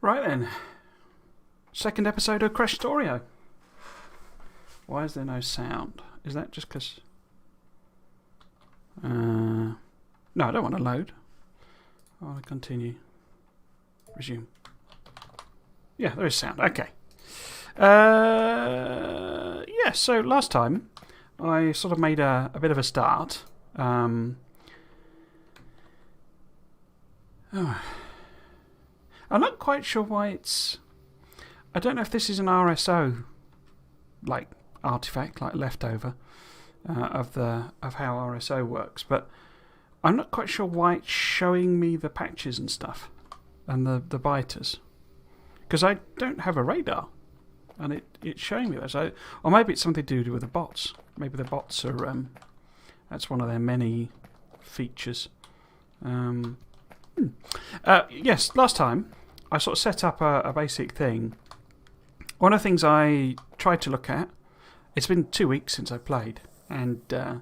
Right then. Second episode of Krastorio. Why is there no sound? Is that just because... no, I don't want to load. I want to continue. Resume. Yeah, there is sound. Okay. Yeah, so last time I sort of made a bit of a start. I'm not quite sure why it's... I don't know if this is an RSO like artifact, like leftover of how RSO works, but I'm not quite sure why it's showing me the patches and stuff and the biters, because I don't have a radar and it's showing me those. Or maybe it's something to do with the bots. Maybe the bots are that's one of their many features. Yes, last time I sort of set up a basic thing. One of the things I tried to look at, it's been 2 weeks since I played, and I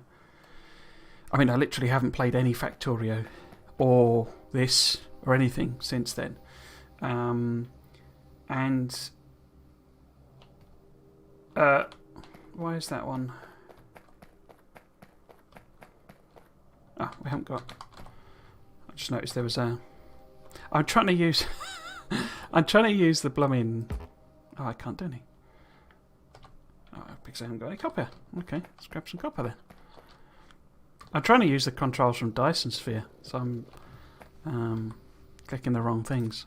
mean I literally haven't played any Factorio or this or anything since then. Why is that one? We haven't got... I just noticed there was a... I'm trying to use... I'm trying to use the blooming... Oh, I can't do any. Oh, because I haven't got any copper. Okay, let's grab some copper then. I'm trying to use the controls from Dyson Sphere, so I'm clicking the wrong things.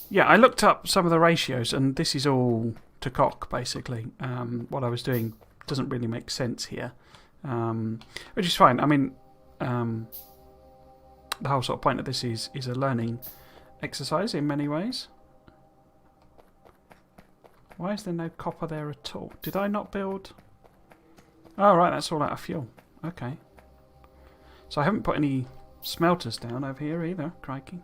Yeah, I looked up some of the ratios, and this is all to cock, basically. What I was doing doesn't really make sense here, which is fine. I mean, the whole sort of point of this is a learning exercise in many ways. Why is there no copper there at all? Did I not build... Oh, right, that's all out of fuel. Okay. So I haven't put any smelters down over here either. Crikey.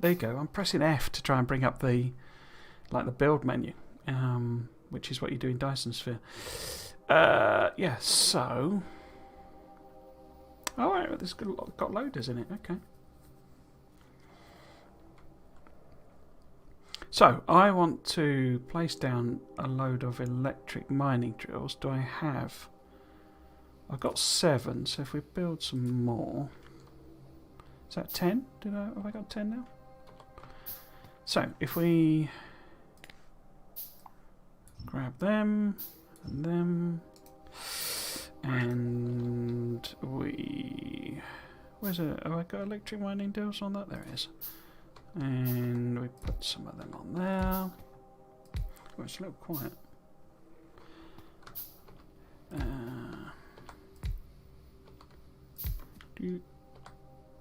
There you go. I'm pressing F to try and bring up the build menu, which is what you do in Dyson Sphere. Yeah, so... Oh, right, this got loaders in it. Okay. So, I want to place down a load of electric mining drills. Do I have... I've got 7, so if we build some more... Is that 10? Have I got 10 now? So, if we... grab them, and them... And we... Where's it? Have I got electric mining drills on that? There it is. And we put some of them on there. Oh, it's a little quiet.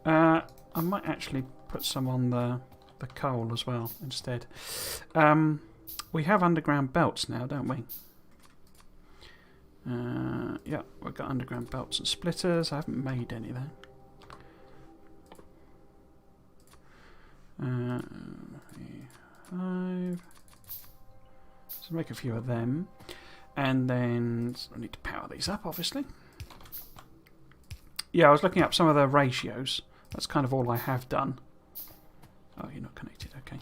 I might actually put some on the coal as well instead. We have underground belts now, don't we? Yeah, we've got underground belts and splitters. I haven't made any though. Five. So make a few of them, and then I need to power these up, obviously. Yeah, I was looking up some of the ratios. That's kind of all I have done. Oh, you're not connected. Okay.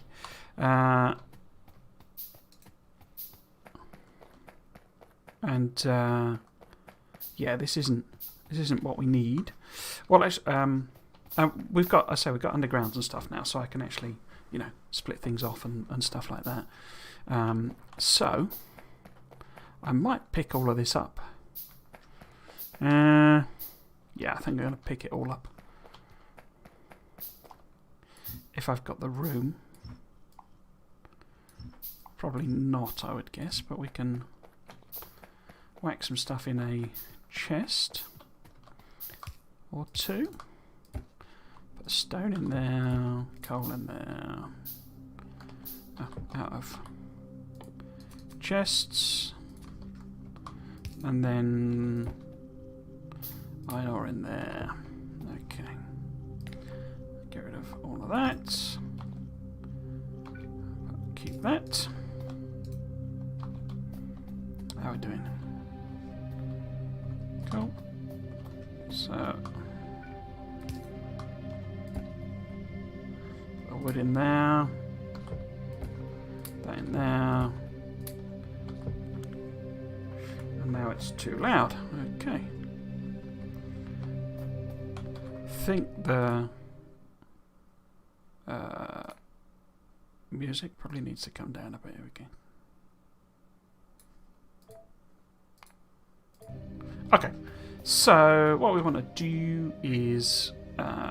Yeah, this isn't what we need. Well, we've got undergrounds and stuff now, so I can actually, split things off and stuff like that. So I might pick all of this up. Yeah, I think I'm going to pick it all up if I've got the room. Probably not, I would guess, but we can whack some stuff in a chest or two. Put stone in there, coal in there. Oh, out of chests, and then iron ore in there. Okay, get rid of all of that. Keep that. How are we doing? Cool. So wood in there. That in there. And now it's too loud. Okay. I think the music probably needs to come down a bit. Here we go. Okay, so what we want to do is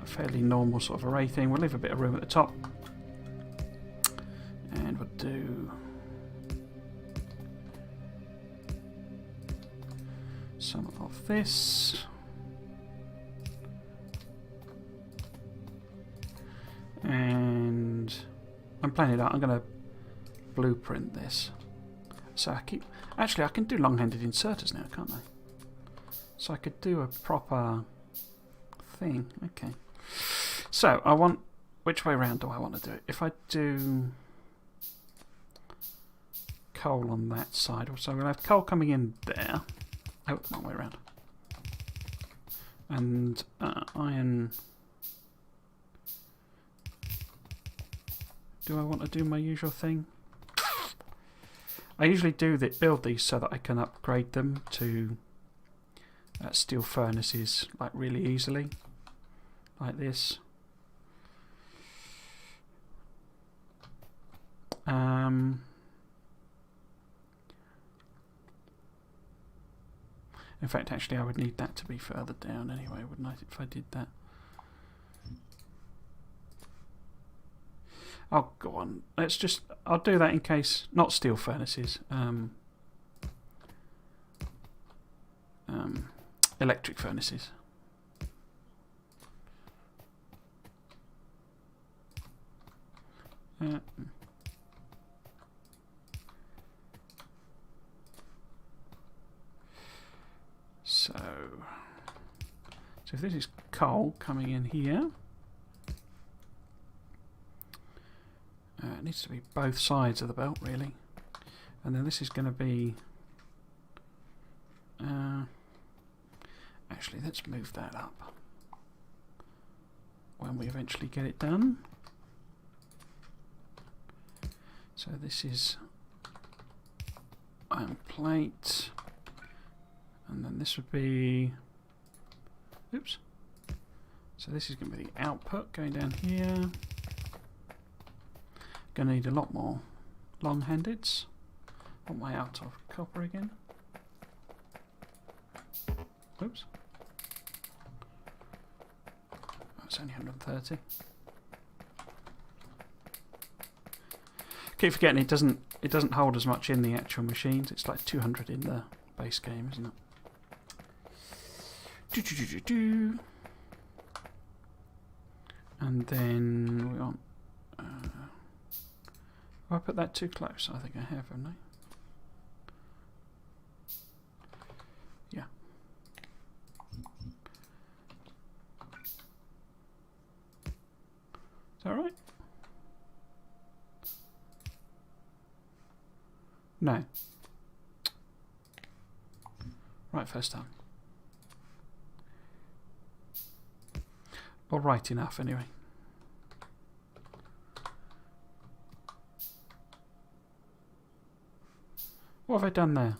fairly normal sort of array thing. We'll leave a bit of room at the top, and we'll do some of this. And I'm planning it out. I'm going to blueprint this. So I can do long-handed inserters now, can't I? So I could do a proper thing. Okay. So I want, which way around do I want to do it? If I do coal on that side, so we'll have coal coming in there. Oh, wrong way around. And iron. Do I want to do my usual thing? I usually build these so that I can upgrade them to steel furnaces like really easily, like this. In fact, actually, I would need that to be further down anyway, wouldn't I, if I did that? Oh, go on. I'll do that in case, not steel furnaces, electric furnaces. So if this is coal coming in here, it needs to be both sides of the belt, really. And then this is going to be... actually, let's move that up when we eventually get it done. So this is iron plate. And then this would be... Oops. So this is going to be the output going down here. Going to need a lot more long-handeds. What am I out of? Copper again? Oops. That's only 130. Keep forgetting it doesn't hold as much in the actual machines. It's like 200 in the base game, isn't it? And then we want... have I put that too close? I think I have, haven't I? Yeah. Is that right? No. Right, first time. Or right enough, anyway. What have I done there?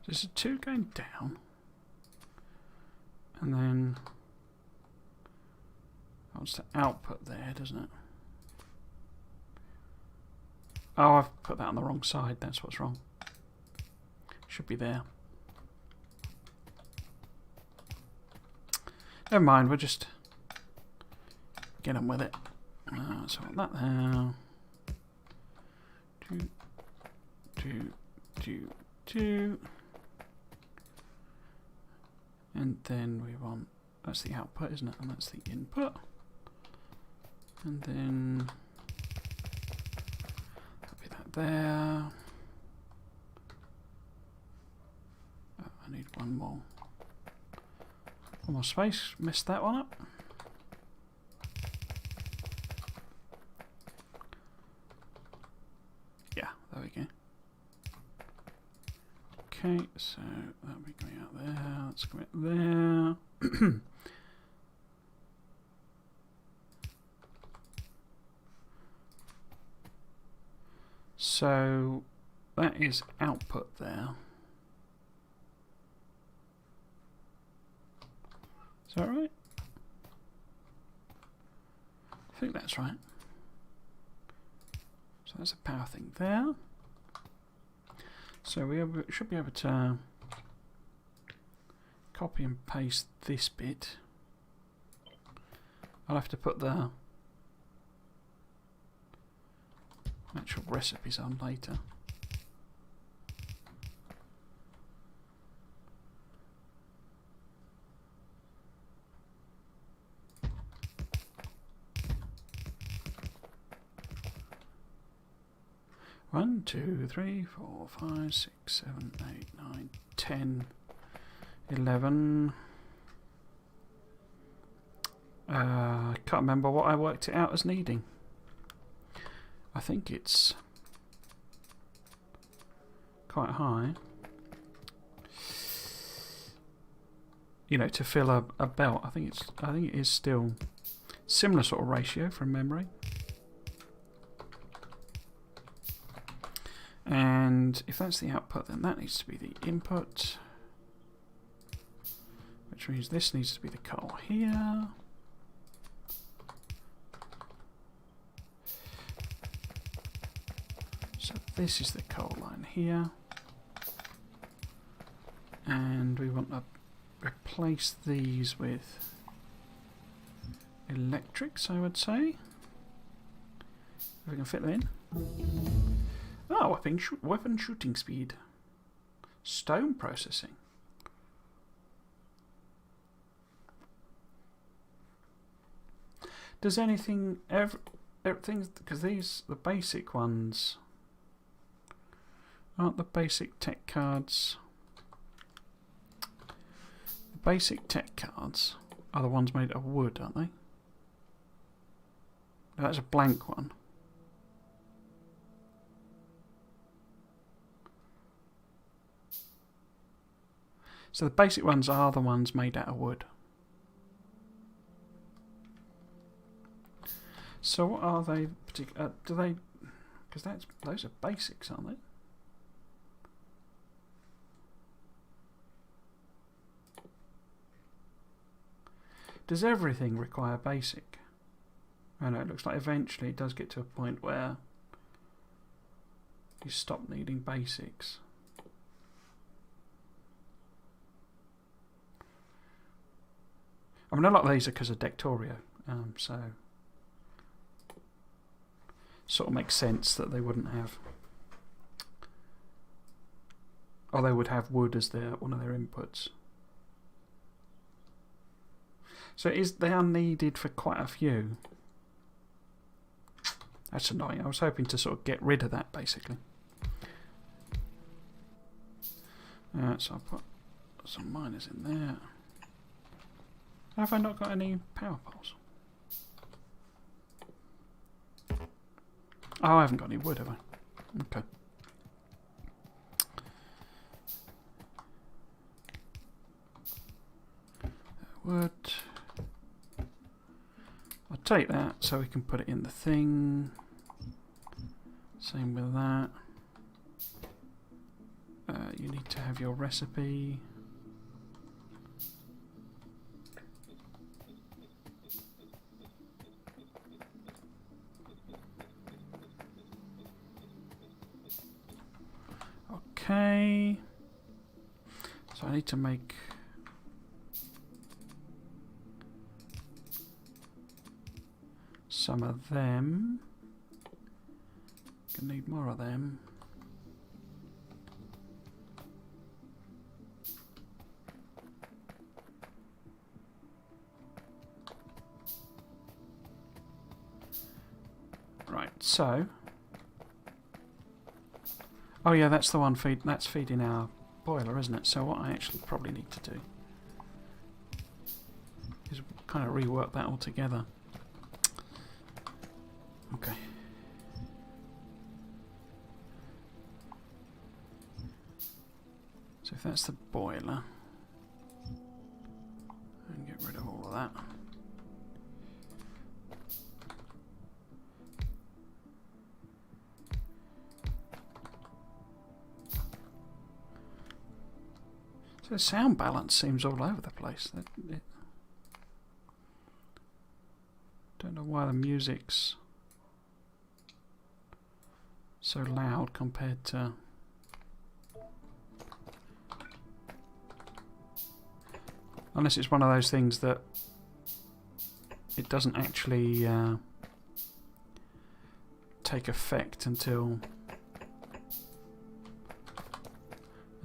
There's a 2 going down. And then... it wants to output there, doesn't it? Oh, I've put that on the wrong side. That's what's wrong. Should be there. Never mind, we'll just get on with it. So I want that there. Two. And then we want, that's the output, isn't it? And that's the input. And then that'll be that there. Oh, I need one more. One more space. Messed that one up. Yeah, there we go. Okay, so that'll be going out there. Let's go out there. So that is output there. Is that right? I think that's right. So that's a power thing there. So we should be able to copy and paste this bit. I'll have to put the actual recipes on later. One, 2, 3, 4, 5, 6, 7, 8, 9, 10, 11. I can't remember what I worked it out as needing. I think it's quite high. You know, to fill a belt, I think it is still similar sort of ratio from memory. And if that's the output, then that needs to be the input, which means this needs to be the coal here. So this is the coal line here. And we want to replace these with electrics, I would say. If we can fit them in. Oh, weapon shooting speed. Stone processing. Does anything everything, because these, the basic ones, aren't the basic tech cards? The basic tech cards are the ones made of wood, aren't they? That's a blank one. So the basic ones are the ones made out of wood. So what are they? Do they? Because those are basics, aren't they? Does everything require basic? I know it looks like eventually it does get to a point where you stop needing basics. I mean, a lot of these are because of Factorio, so sort of makes sense that they wouldn't have, or they would have wood as one of their inputs. So they are needed for quite a few. That's annoying. I was hoping to sort of get rid of that, basically. So I'll put some miners in there. Have I not got any power poles? Oh, I haven't got any wood, have I? Okay. Wood. I'll take that so we can put it in the thing. Same with that. You need to have your recipe. Okay. So I need to make some of them. Gonna need more of them. Right, so oh yeah, that's the one that's feeding our boiler, isn't it? So what I actually probably need to do is kind of rework that all together. Okay. So if that's the boiler, and get rid of all of that. So the sound balance seems all over the place. Don't know why the music's so loud compared to... Unless it's one of those things that it doesn't actually take effect until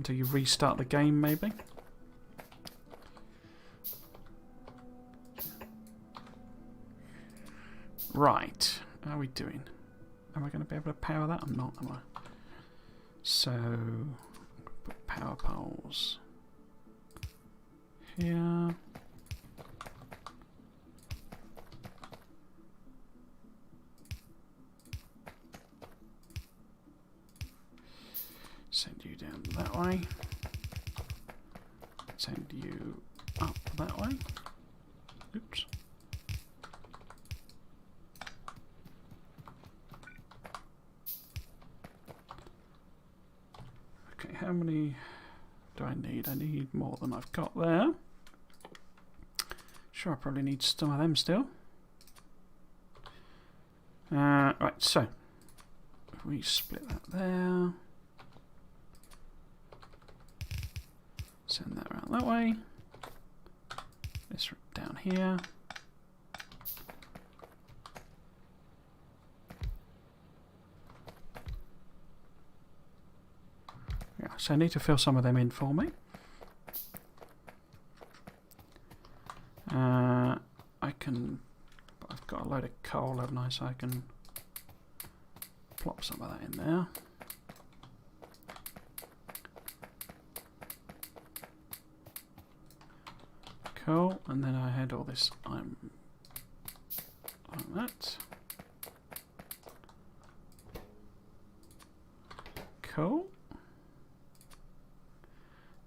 you restart the game, maybe. Right, how are we doing? Am I going to be able to power that? I'm not, am I? So, put power poles here. Send you down that way. Send you up that way. Oops. Okay, how many do I need? I need more than I've got there. Sure, I probably need some of them still. Right, so if we split that there. Send that around that way. This down here. Yeah, so I need to fill some of them in for me. I've got a load of coal, haven't I? So I can plop some of that in there. Cool, and then I had all this iron like that. Cool.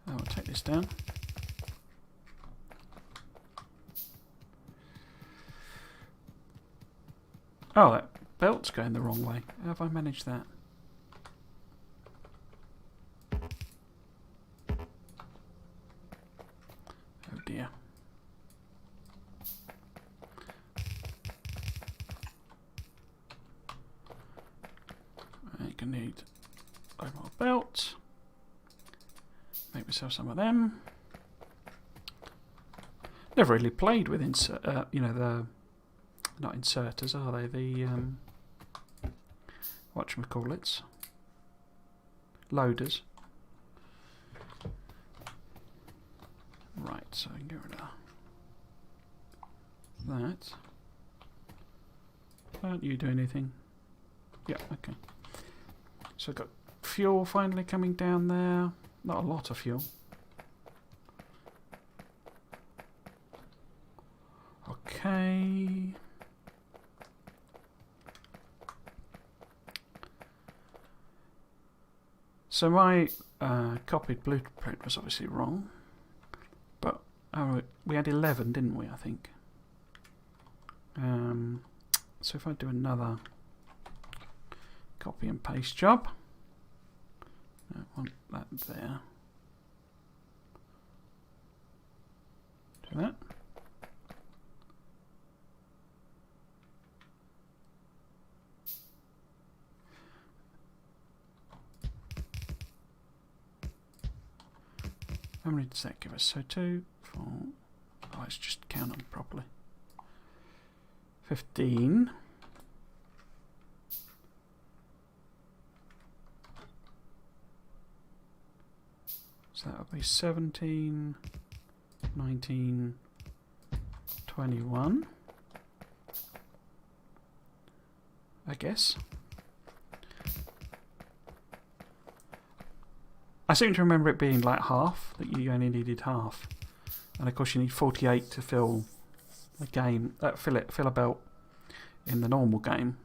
I'll take this down. Oh, that belt's going the wrong way. How have I managed that? Oh dear. I can need a more belt. Make myself some of them. Never really played with you know, the not inserters, are they? The whatchamacallits, loaders. Right, so I can get rid of that. Don't you do anything? Yeah, okay. So I've got fuel finally coming down there. Not a lot of fuel. Okay. So my copied blueprint was obviously wrong. But we had 11, didn't we, I think? So if I do another copy and paste job, I want that there. Do that. How many does that give us? So 2, 4. Oh, let's just count them properly. 15. So that would be 17, 19, 21. I guess. I seem to remember it being like half, that you only needed half. And of course you need 48 to fill a game, fill a belt in the normal game.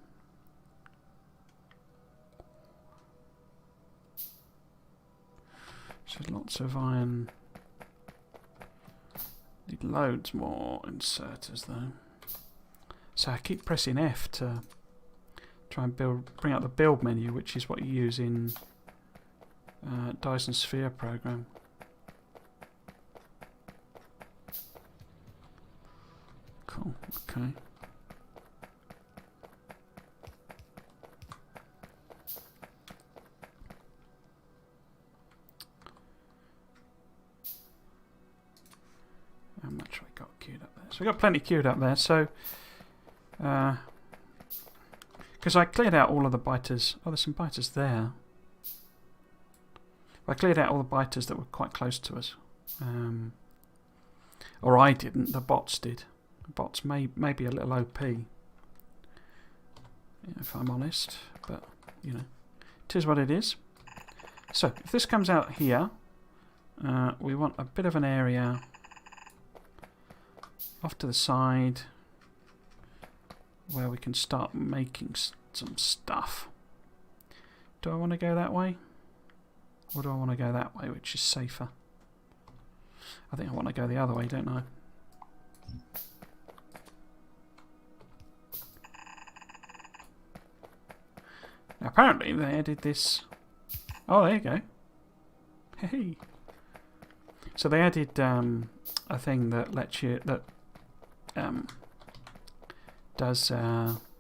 So lots of iron. Need loads more inserters though. So I keep pressing F to try and bring out the build menu, which is what you use in Dyson Sphere program. Cool, okay. How much have we got queued up there? So we've got plenty queued up there, so because I cleared out all of the biters. Oh, there's some biters there. I cleared out all the biters that were quite close to us. Or I didn't, the bots did. The bots may be a little OP, if I'm honest, but you know, it is what it is. So if this comes out here, we want a bit of an area off to the side where we can start making some stuff. Do I want to go that way? Or do I want to go that way, which is safer? I think I want to go the other way, don't I? Now, apparently they added this... Oh, there you go. Hey. So they added a thing that lets you... that does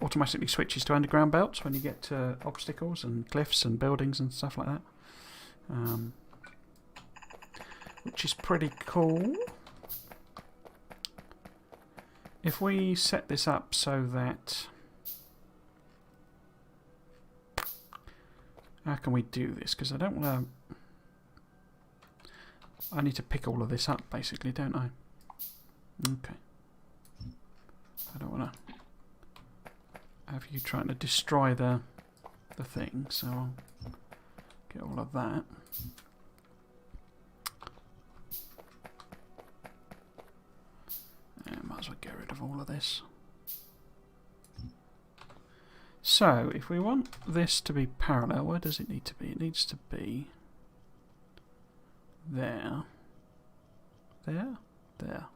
automatically switches to underground belts when you get to obstacles and cliffs and buildings and stuff like that. Which is pretty cool. If we set this up so that... How can we do this? Because I don't want to... I need to pick all of this up basically, don't I? Okay. I don't want to have you trying to destroy the thing, so I'll get all of that. Might as well get rid of all of this. So, if we want this to be parallel, where does it need to be? It needs to be there. There? There.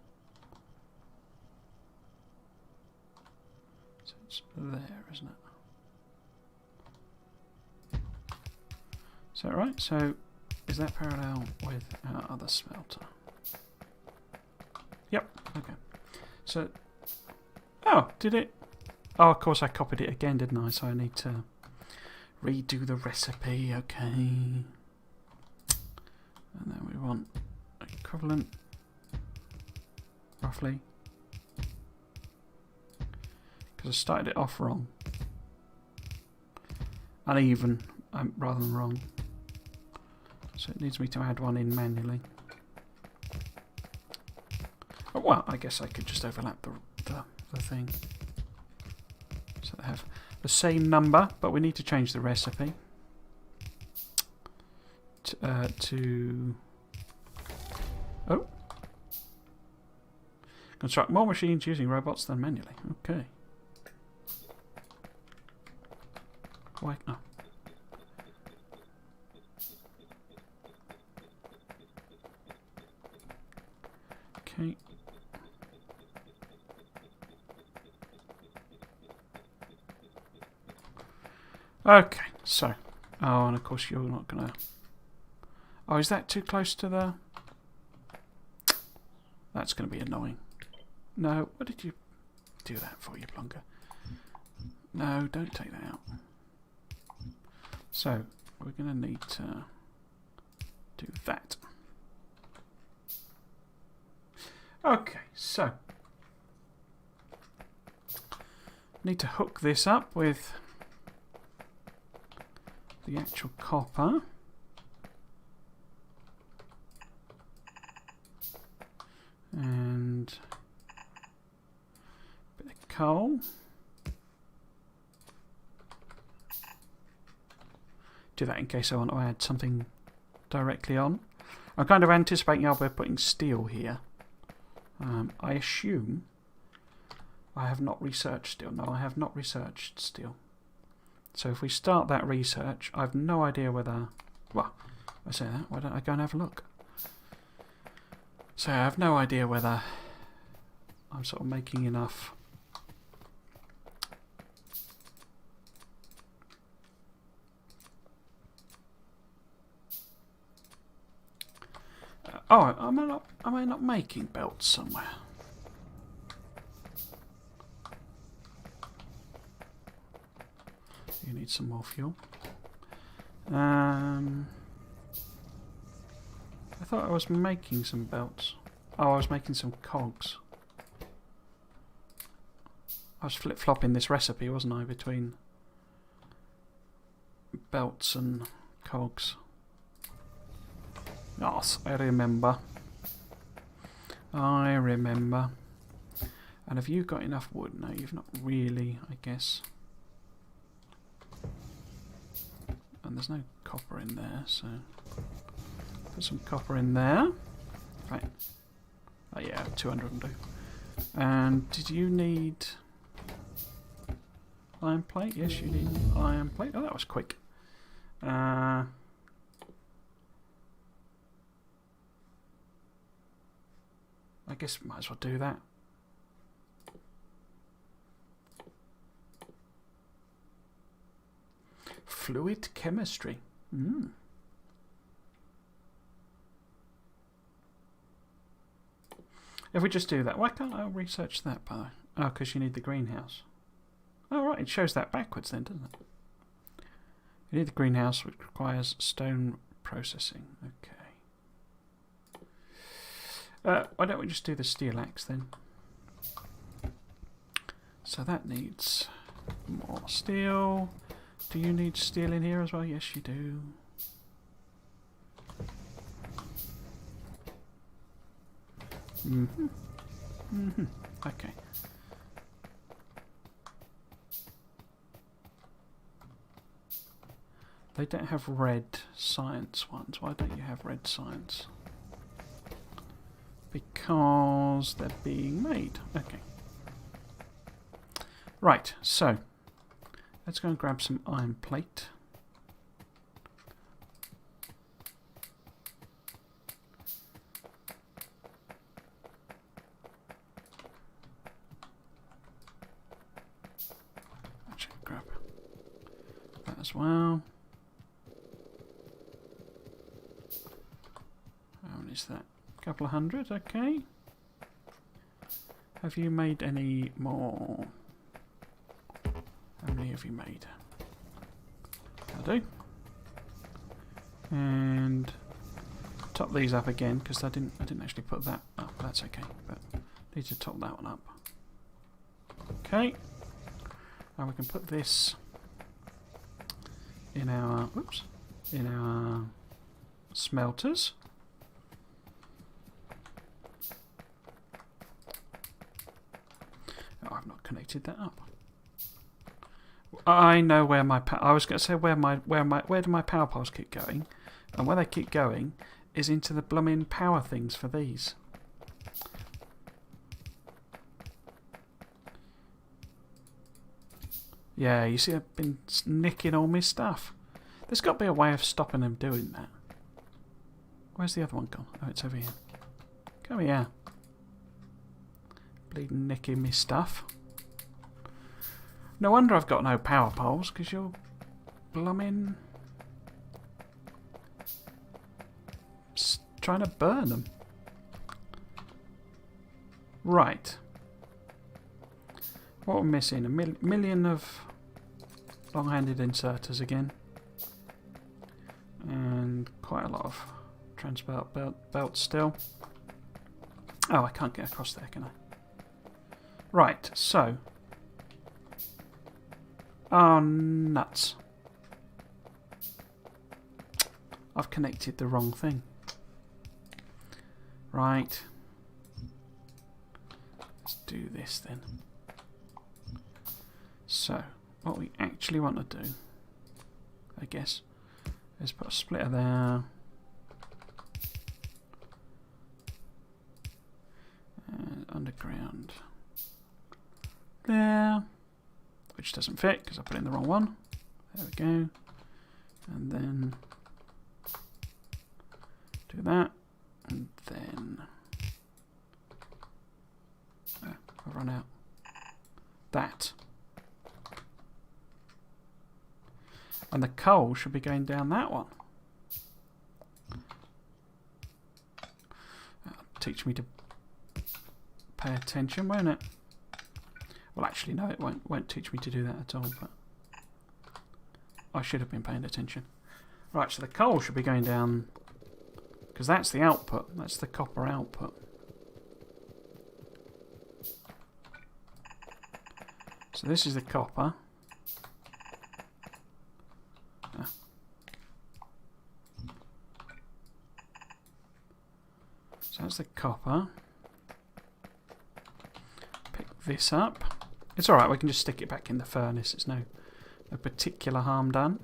So it's there, isn't it? Is that right? So, is that parallel with our other smelter? Yep, okay. So, oh, did it? Oh, of course I copied it again, didn't I? So I need to redo the recipe, okay. And then we want equivalent, roughly. Because I started it off wrong. Uneven, rather than wrong. So it needs me to add one in manually. Oh, well, I guess I could just overlap the thing. So they have the same number, but we need to change the recipe to oh, construct more machines using robots than manually. Okay. Why? Oh. Okay. Okay, so, oh, and of course you're not gonna... Oh, is that too close to the... That's gonna be annoying. No, what did you do that for, you plonker? No, don't take that out. So, we're gonna need to do that. Okay, so... Need to hook this up with... the actual copper. And a bit of coal. Do that in case I want to add something directly on. I'm kind of anticipating I'll be putting steel here. I assume I have not researched steel. No, I have not researched steel. So if we start that research, I've no idea whether... Well, I say that, why don't I go and have a look? So I have no idea whether I'm sort of making enough. Oh, am I not making belts somewhere? You need some more fuel. I thought I was making some belts. Oh, I was making some cogs. I was flip-flopping this recipe, wasn't I, between belts and cogs. Yes, I remember. I remember. And have you got enough wood? No, you've not really, I guess. And there's no copper in there, so put some copper in there. Right. Oh yeah, 200 will do. And did you need iron plate? Yes, you need iron plate. Oh, that was quick. I guess might as well do that. Fluid chemistry. If we just do that, why can't I research that, by the way? Oh, because you need the greenhouse. Oh, right, it shows that backwards then, doesn't it? You need the greenhouse, which requires stone processing. Okay. Why don't we just do the steel axe then? So that needs more steel. Do you need steel in here as well? Yes, you do. Okay. They don't have red science ones. Why don't you have red science? Because they're being made. Okay. Right, so let's go and grab some iron plate. Actually, grab that as well. How many is that? A couple of hundred, okay. Have you made any more? How many have you made? I do. And top these up again because I didn't actually put that up. That's okay, but need to top that one up. Okay. And we can put this in our smelters. Oh, I've not connected that up. I know where my I was going to say where do my power poles keep going, and where they keep going is into the blooming power things for these. Yeah, you see, I've been nicking all my stuff. There's got to be a way of stopping them doing that. Where's the other one gone? Oh, it's over here. Come here. Bleeding nicking me stuff. No wonder I've got no power poles, because you're blooming trying to burn them. Right. What we're missing? A million of long-handed inserters again. And quite a lot of transport belts still. Oh, I can't get across there, can I? Right, so. Oh, nuts. I've connected the wrong thing. Right. Let's do this then. So, what we actually want to do, I guess, is put a splitter there. And underground there. Which doesn't fit because I put it in the wrong one. There we go. And then Do that, and then I've run out. That. And the coal should be going down that one. That'll teach me to pay attention, won't it? Well, actually, no, it won't teach me to do that at all, but I should have been paying attention. Right, so the coal should be going down, because that's the output. That's the copper output. So this is the copper. So that's the copper. Pick this up. It's alright, we can just stick it back in the furnace. It's no particular harm done.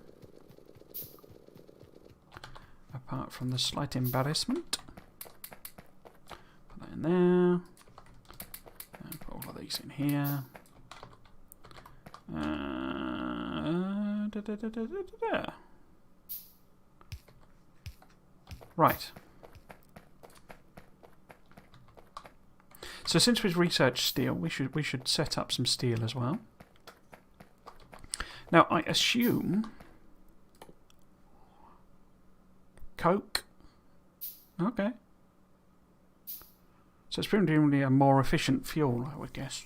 Apart from the slight embarrassment. Put that in there. And put all of these in here. Right. So since we've researched steel, we should set up some steel as well. Now I assume coke. Okay. So it's presumably a more efficient fuel, I would guess.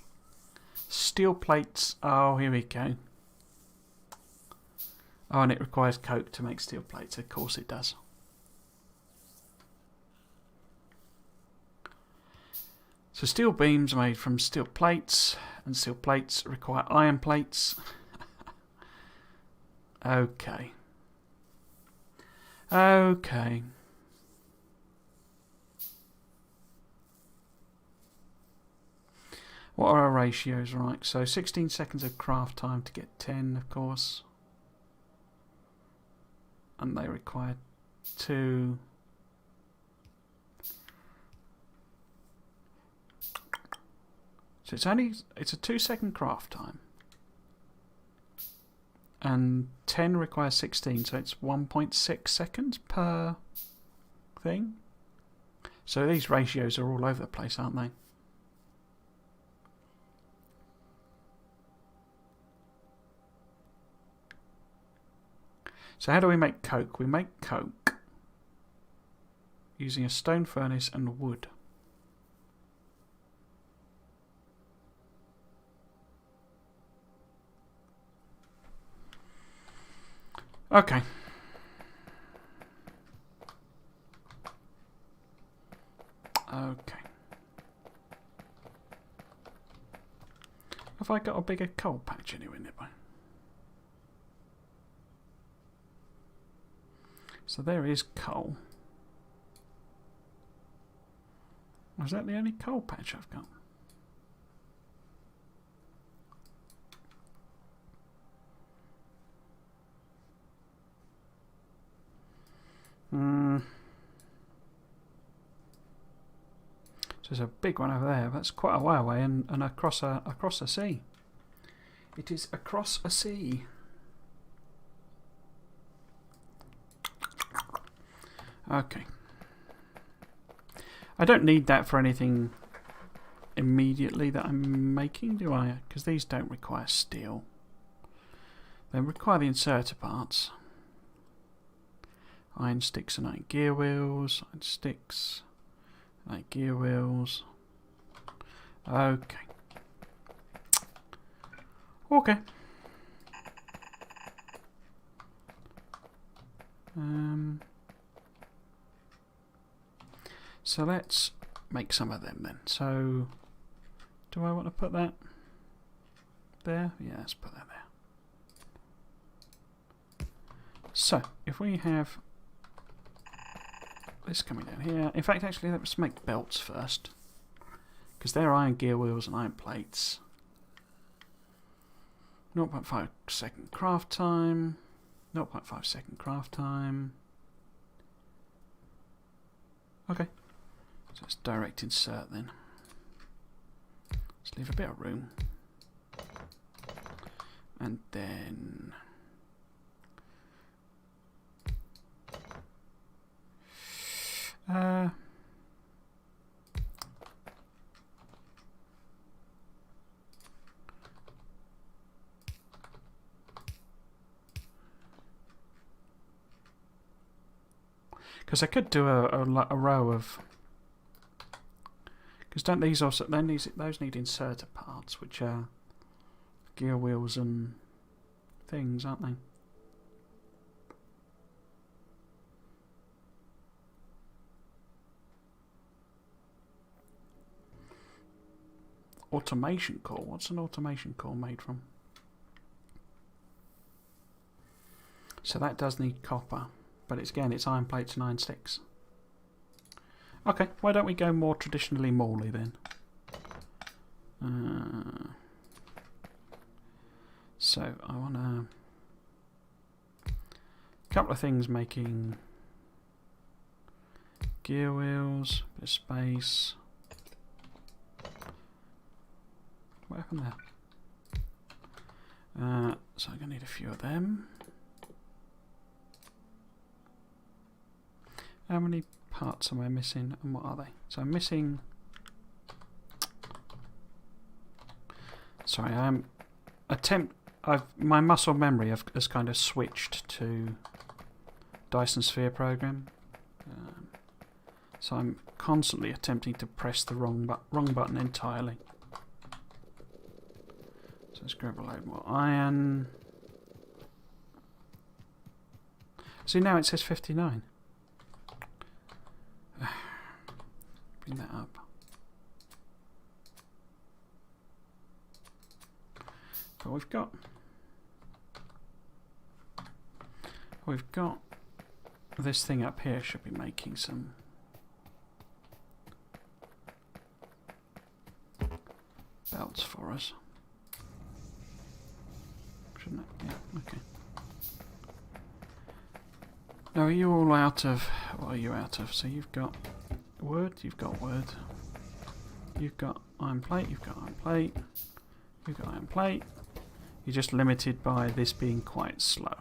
Steel plates. Oh, here we go. Oh, and it requires coke to make steel plates. Of course it does. So steel beams are made from steel plates, and steel plates require iron plates. Okay. Okay. What are our ratios? Right, so 16 seconds of craft time to get 10, of course. And they require 2. So it's a 2-second craft time. And 10 requires 16, so it's 1.6 seconds per thing. So these ratios are all over the place, aren't they? So how do we make coke? We make coke using a stone furnace and wood. Okay. Okay. Have I got a bigger coal patch anywhere nearby? So there is coal. Was that the only coal patch I've got? So there's a big one over there. That's quite a way away and across a sea. It is across a sea. Okay. I don't need that for anything immediately that I'm making, do I? Because these don't require steel. They require the inserter parts. Iron sticks and iron gear wheels. Iron sticks. Iron gear wheels. Okay. Okay. So let's make some of them then. So, do I want to put that there? Yeah, let's put that there. So, if we have this coming down here. In fact, actually, let's make belts first. Because they're iron gear wheels and iron plates. 0.5 second craft time. 0.5 second craft time. Okay. So let's direct insert then. Let's leave a bit of room. And then Because I could do a row of... Because don't these also... Those need inserter parts, which are gear wheels and things, aren't they? Automation core. What's an automation core made from? So that does need copper, but it's iron plates and iron sticks. Okay, why don't we go more traditionally Morley then? So I want a couple of things making gear wheels, bit of space. What happened there? So I'm going to need a few of them. How many parts am I missing and what are they? So I'm missing... Sorry, my muscle memory has kind of switched to Dyson Sphere program. So I'm constantly attempting to press the wrong button entirely. So let's grab a load more iron. See, now it says 59. Bring that up. But we've got this thing up here should be making some belts for us. Shouldn't it? Yeah, okay. Now, are you all out of... What are you out of? So you've got wood, you've got wood. You've got iron plate, you've got iron plate. You've got iron plate. You're just limited by this being quite slow.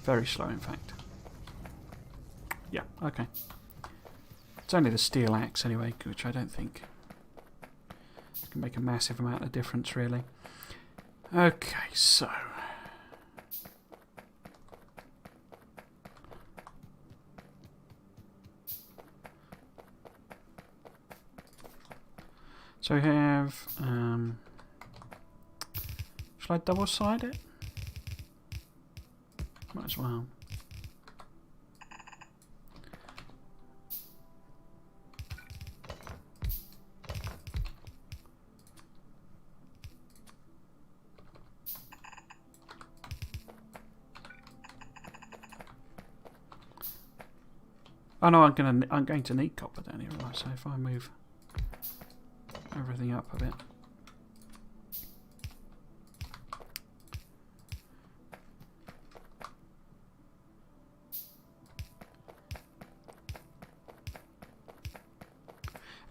Very slow, in fact. Yeah, okay. It's only the steel axe anyway, which I don't think can make a massive amount of difference, really. Okay, so... So we have... shall I double-side it? Might as well. Oh no, I'm going to need copper down here, right? So if I move everything up a bit.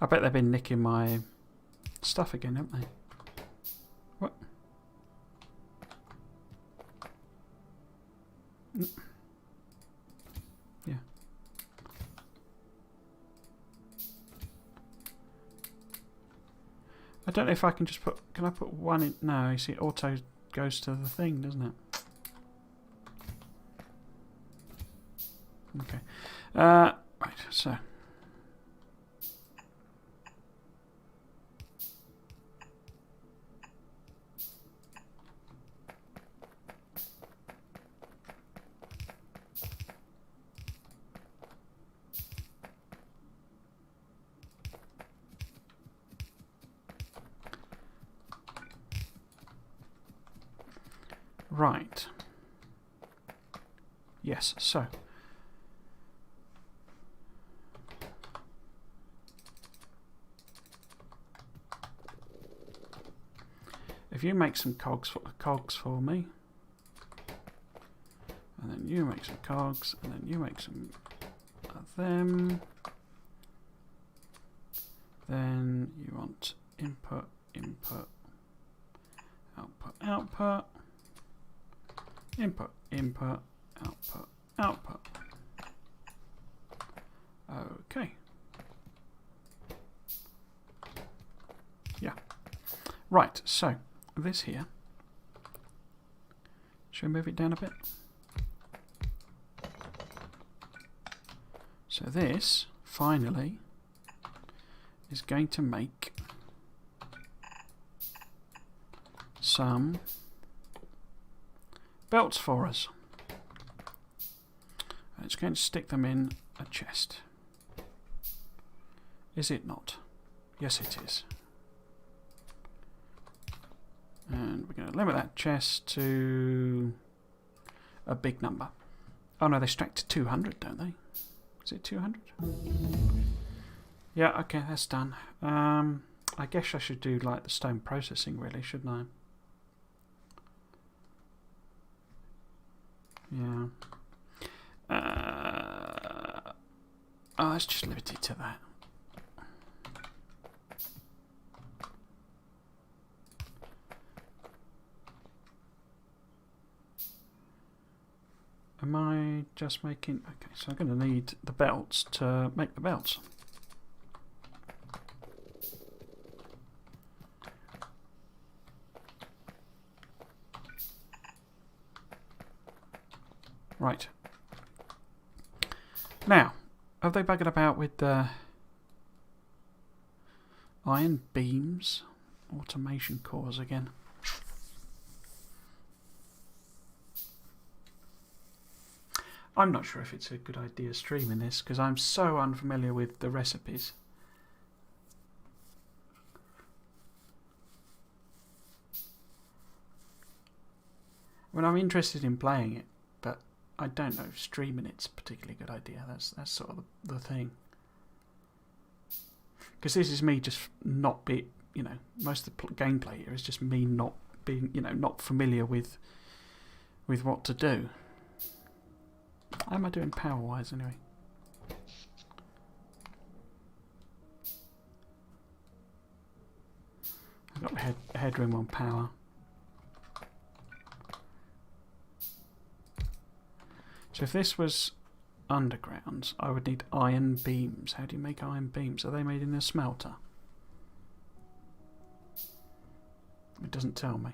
I bet they've been nicking my stuff again, haven't they? What? Yeah. I don't know if I can just put... Can I put one in? No, you see, auto goes to the thing, doesn't it? Okay. Right, so... Right. Yes, so. If you make some cogs for me, and then you make some cogs, and then you make some of them, then you want input, input, output, output. Input, input, output, output. Okay. Yeah. Right, so this here. Should we move it down a bit? So this, finally, is going to make some belts for us. And it's going to stick them in a chest. Is it not? Yes, it is. And we're going to limit that chest to a big number. Oh no, they stack to 200, don't they? Is it 200? Yeah, okay, that's done. I guess I should do like the stone processing, really, shouldn't I? Yeah. Oh, let's just limit it to that. Am I just making... Okay, so I'm going to need the belts to make the belts. Right. Now, have they buggered about with the iron beams? Automation cores again. I'm not sure if it's a good idea streaming this because I'm so unfamiliar with the recipes. I mean, I'm interested in playing it, but I don't know if streaming it's a particularly good idea. That's sort of the thing. Because this is me just not be, you know, most of the gameplay here is just me not being, you know, not familiar with what to do. How am I doing power-wise anyway? I've got headroom on power. So if this was underground, I would need iron beams. How do you make iron beams? Are they made in a smelter? It doesn't tell me.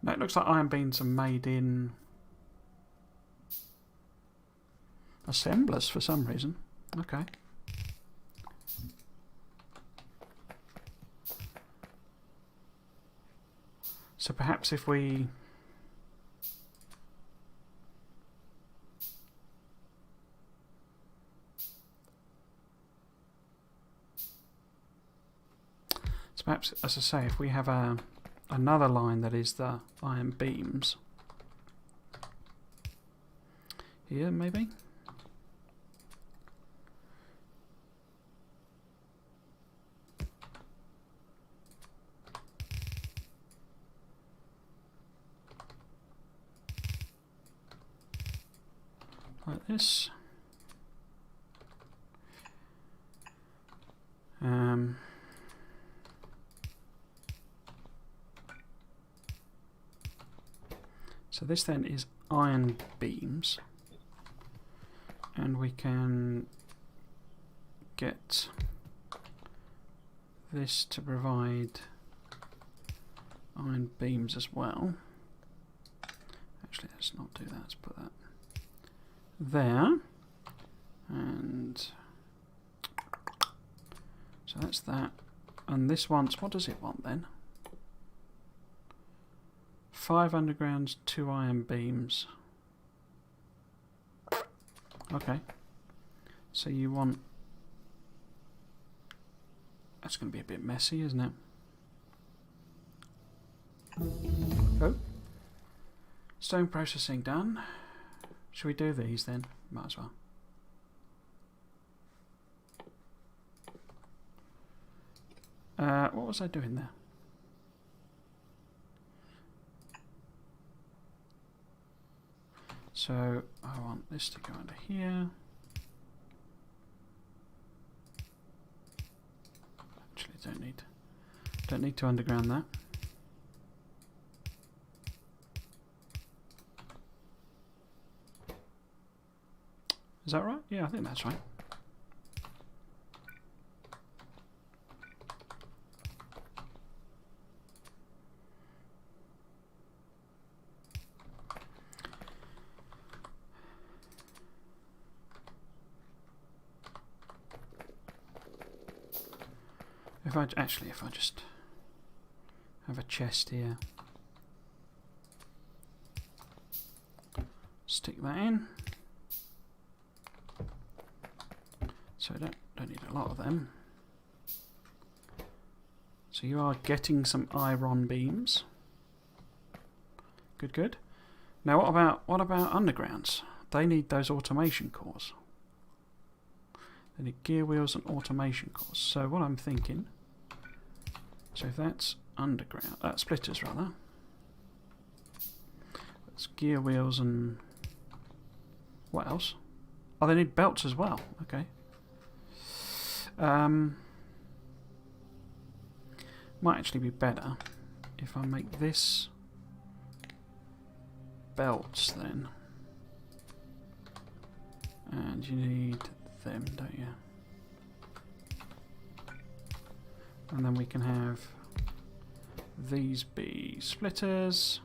No, it looks like iron beams are made in assemblers for some reason. Okay. So perhaps if we... So perhaps, as I say, if we have another line that is the iron beams here, maybe? Like this. So this then is iron beams, and we can get this to provide iron beams as well. Actually, let's not do that, let's put that there, and so that's that. And this wants, what does it want then? 5 undergrounds, 2 iron beams. Okay, so you want, that's going to be a bit messy, isn't it? Oh, stone processing done. Should we do these then? Might as well. What was I doing there? So I want this to go under here. Actually, don't need to underground that. Is that right? Yeah, I think that's right. If I just have a chest here, stick that in. So I don't need a lot of them. So you are getting some iron beams. Good, good. Now what about undergrounds? They need those automation cores. They need gear wheels and automation cores. So what I'm thinking, so if that's underground, splitters rather. That's gear wheels and what else? Oh, they need belts as well. Okay. Might actually be better if I make this belts then. And you need them, don't you? And then we can have these be splitters.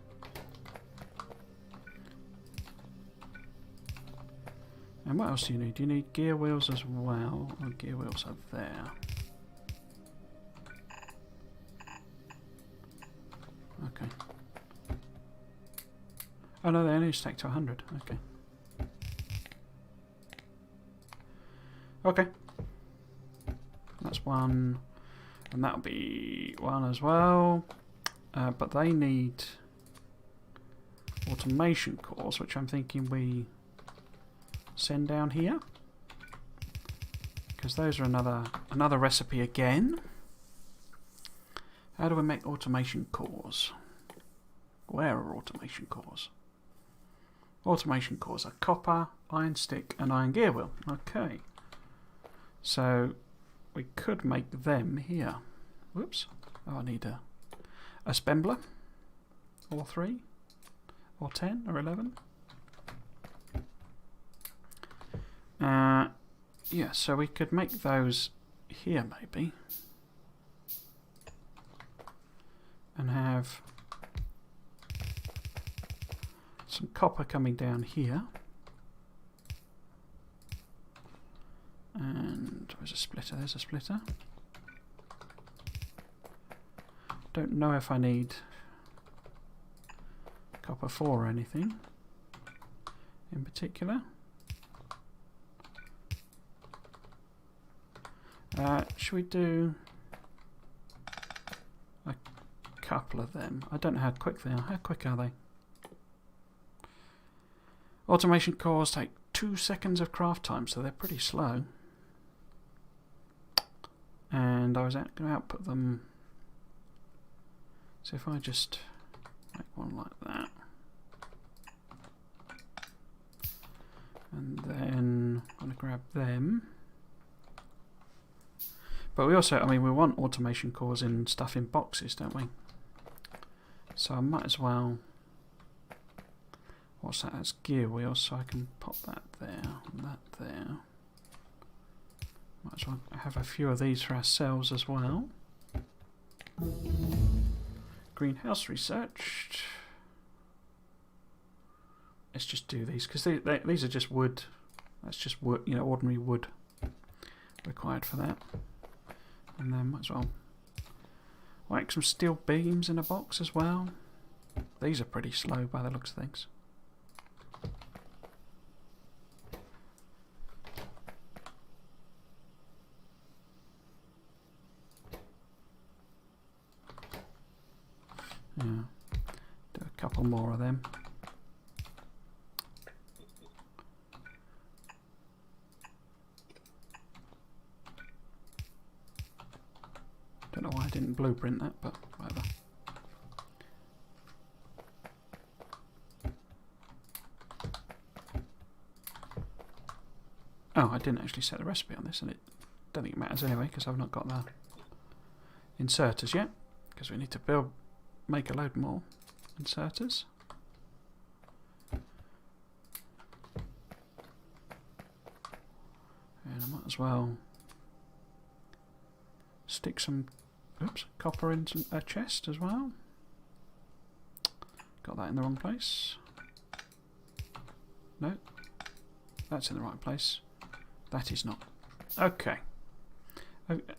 And what else do you need? Do you need gear wheels as well? Oh, gear wheels are there. Okay. Oh no, they only stack to 100. Okay. Okay. That's one. And that'll be one as well. But they need automation cores, which I'm thinking we send down here. Because those are another recipe again. How do we make automation cores? Where are automation cores? Automation cores are copper, iron stick, and iron gear wheel. Okay. So we could make them here. Whoops. Oh, I need a spembler. Or 3. Or 10. Or 11. Yeah, so we could make those here maybe. And have some copper coming down here. And where's a splitter? There's a splitter. Don't know if I need copper 4 or anything in particular. Should we do a couple of them? I don't know how quick they are. How quick are they? Automation cores take 2 seconds of craft time, so they're pretty slow. And I was going to output them. So if I just make one like that. And then I'm going to grab them. But we also, I mean, we want automation cores in stuff in boxes, don't we? So I might as well, what's that, that's gear wheels, so I can pop that there, and that there. Might as well have a few of these for ourselves as well. Greenhouse researched. Let's just do these, because these are just wood. That's just wood, you know, ordinary wood required for that. And then might as well whack some steel beams in a box as well. These are pretty slow by the looks of things. Yeah, do a couple more of them. Don't know why I didn't blueprint that, but whatever. Oh, I didn't actually set the recipe on this, and it don't think it matters anyway, because I've not got the inserters yet, because we need to make a load more inserters. And I might as well stick some copper into a chest as well. Got that in the wrong place. No, that's in the right place. That is not. Okay.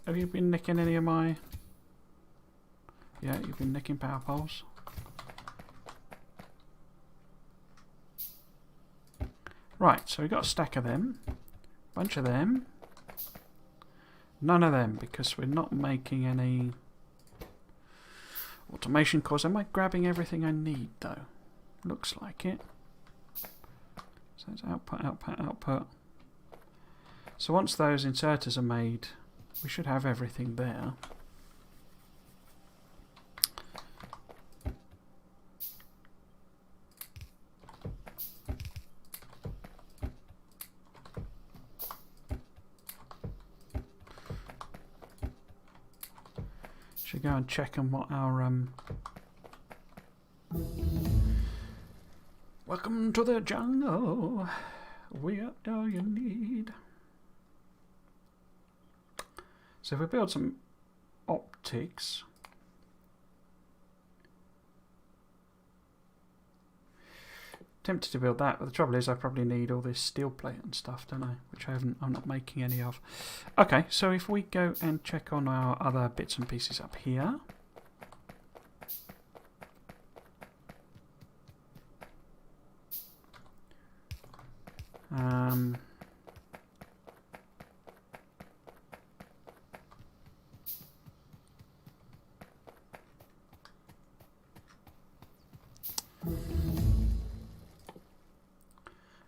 Have you been nicking any of my... Yeah, you've been nicking power poles. Right, so we've got a stack of them. Bunch of them. None of them, because we're not making any automation cores. Am I grabbing everything I need, though? Looks like it. So it's output, output, output. So once those inserters are made, we should have everything there. Should go and check on what our welcome to the jungle. We are all you need. So if we build some optics, tempted to build that, but the trouble is I probably need all this steel plate and stuff, don't I? Which I'm not making any of. Okay, so if we go and check on our other bits and pieces up here.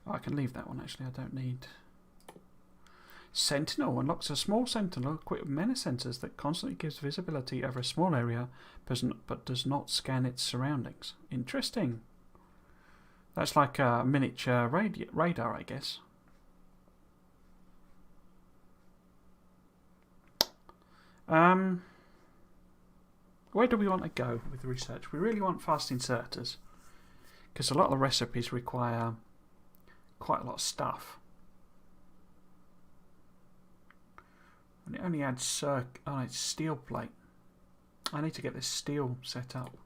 I can leave that one actually, I don't need... Sentinel unlocks a small sentinel equipped with many sensors that constantly gives visibility over a small area but does not scan its surroundings. Interesting. That's like a miniature radar, I guess. Where do we want to go with the research? We really want fast inserters, because a lot of the recipes require quite a lot of stuff. And it only adds it's steel plate. I need to get this steel set up.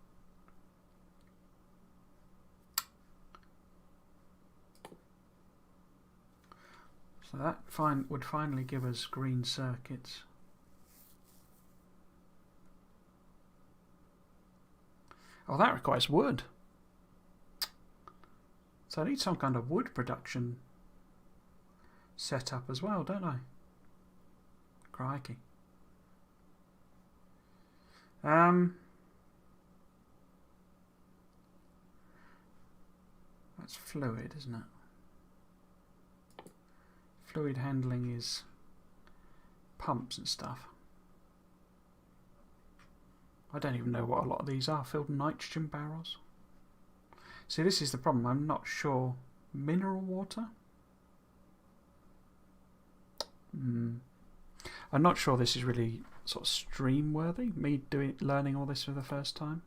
So that would finally give us green circuits. Oh, that requires wood. So I need some kind of wood production set up as well, don't I? Crikey. That's fluid, isn't it? Fluid handling is pumps and stuff. I don't even know what a lot of these are. Filled nitrogen barrels. See, this is the problem. I'm not sure. Mineral water? I'm not sure this is really sort of stream worthy. Me learning all this for the first time.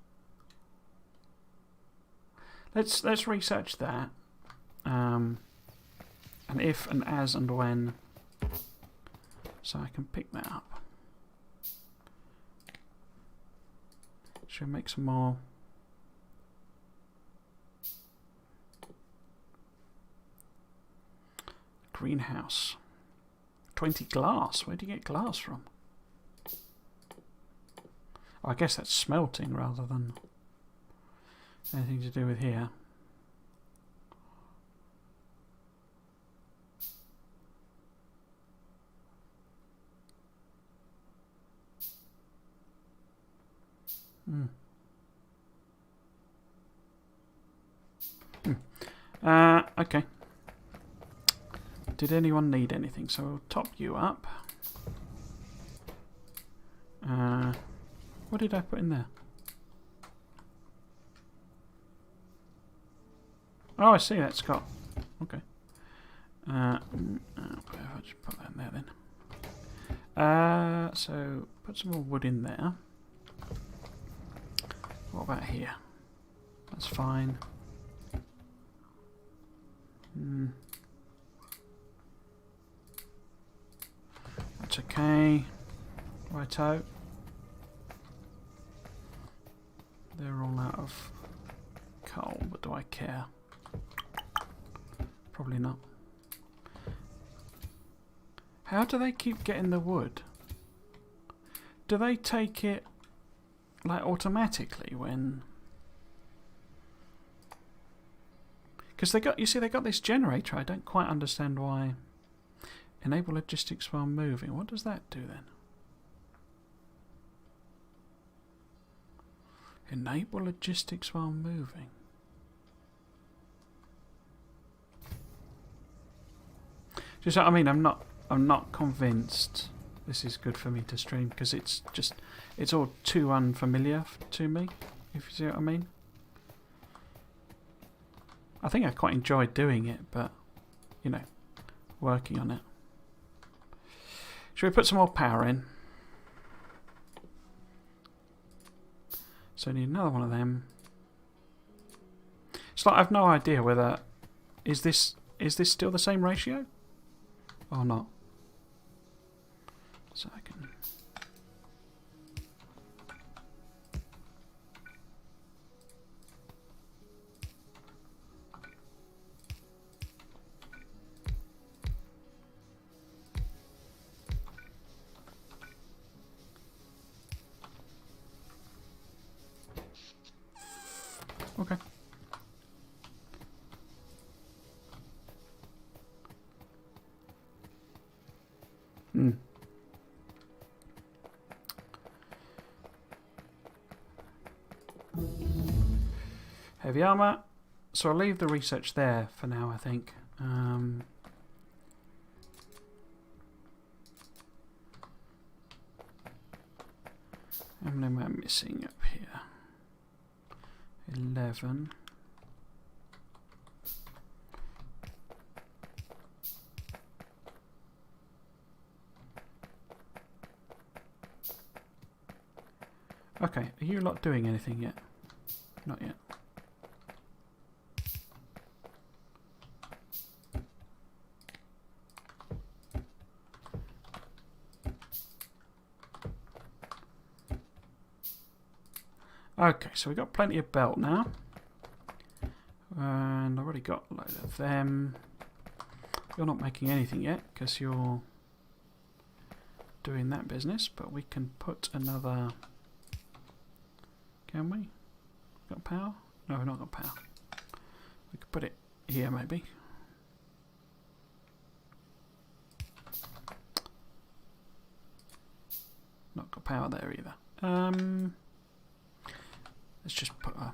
Let's research that. And if and as and when, so I can pick that up. Should we make some more? Greenhouse. 20 glass. Where do you get glass from? Oh, I guess that's smelting rather than anything to do with here. Okay. Did anyone need anything? So we'll top you up. What did I put in there? Oh, I see. That's got. Okay. I'll just put that in there then. So put some more wood in there. What about here? That's fine. That's okay. Righto. They're all out of coal, but do I care? Probably not. How do they keep getting the wood? do they take it like automatically when? Because they got this generator. I don't quite understand why. Enable logistics while moving. What does that do then? Enable logistics while moving. Just, I mean, I'm not convinced this is good for me to stream because it's all too unfamiliar to me. If you see what I mean. I think I quite enjoyed doing it, but you know, working on it. Should we put some more power in? So I need another one of them. It's like I've no idea whether is this still the same ratio or not. So I can. Okay. Heavy armour. So I'll leave the research there for now, I think. How many am I missing up here? 11. Okay, are you lot doing anything yet? Not yet. Okay, so we've got plenty of belt now. And I've already got a load of them. You're not making anything yet because you're doing that business, but we can put another... Can we? Got power? No, we've not got power. We could put it here maybe. Not got power there either. Let's just put a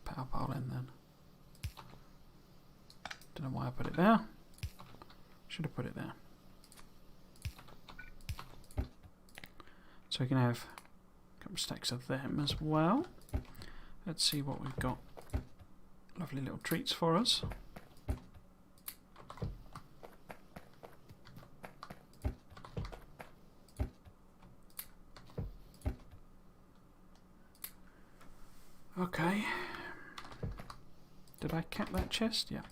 power pole in then. Don't know why I put it there. Should have put it there. So we can have a couple of stacks of them as well. Let's see what we've got. Lovely little treats for us. Okay. Did I cap that chest? Yeah.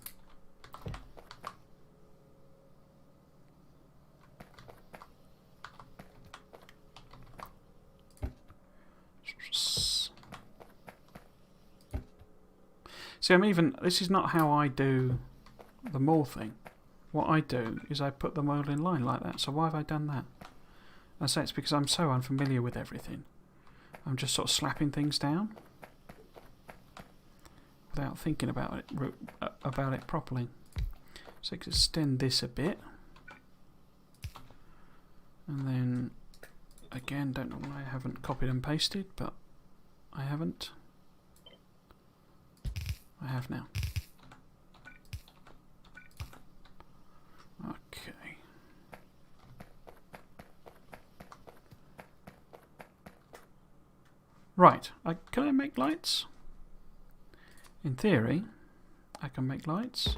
See, this is not how I do the mall thing. What I do is I put them all in line like that. So why have I done that? I say it's because I'm so unfamiliar with everything. I'm just sort of slapping things down without thinking about it properly. So I can extend this a bit, and then again, don't know why I haven't copied and pasted, but I haven't. I have now. Okay. Right. Can I make lights? In theory, I can make lights,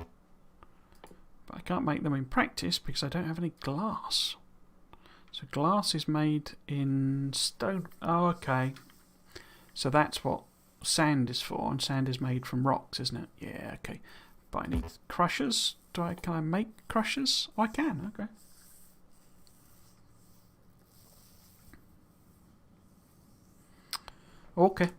but I can't make them in practice because I don't have any glass. So glass is made in stone. Oh, okay. So that's what sand is for, and sand is made from rocks, isn't it? Yeah, okay. But I need crushers. Can I make crushers? Oh, I can. Okay. Okay.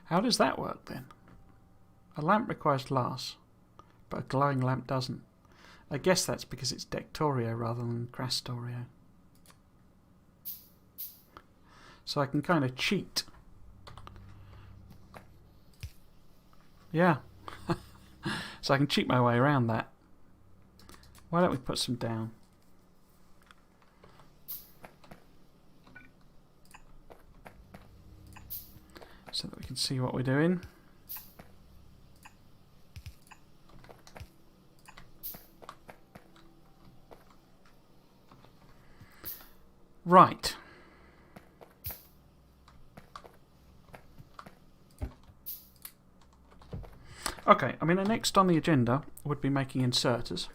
How does that work then? A lamp requires glass, but a glowing lamp doesn't. I guess that's because it's Factorio rather than Krastorio. So I can kind of cheat. Yeah. So I can cheat my way around that. Why don't we put some down? So that we can see what we're doing. Right. Okay, I mean, the next on the agenda would be making inserters.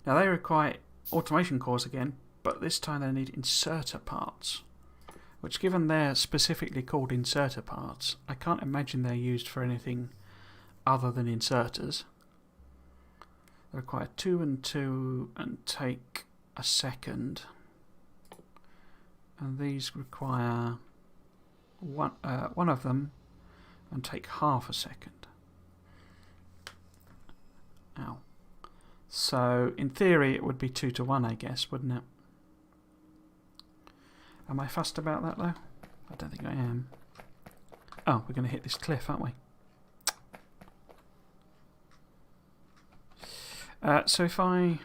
Now they require automation cores again, but this time they need inserter parts. Which, given they're specifically called inserter parts, I can't imagine they're used for anything other than inserters. They require 2 and 2 and take a second. And these require one of them and take half a second. Ow. So, in theory, it would be 2 to 1, I guess, wouldn't it? Am I fussed about that, though? I don't think I am. Oh, we're going to hit this cliff, aren't we? So if I...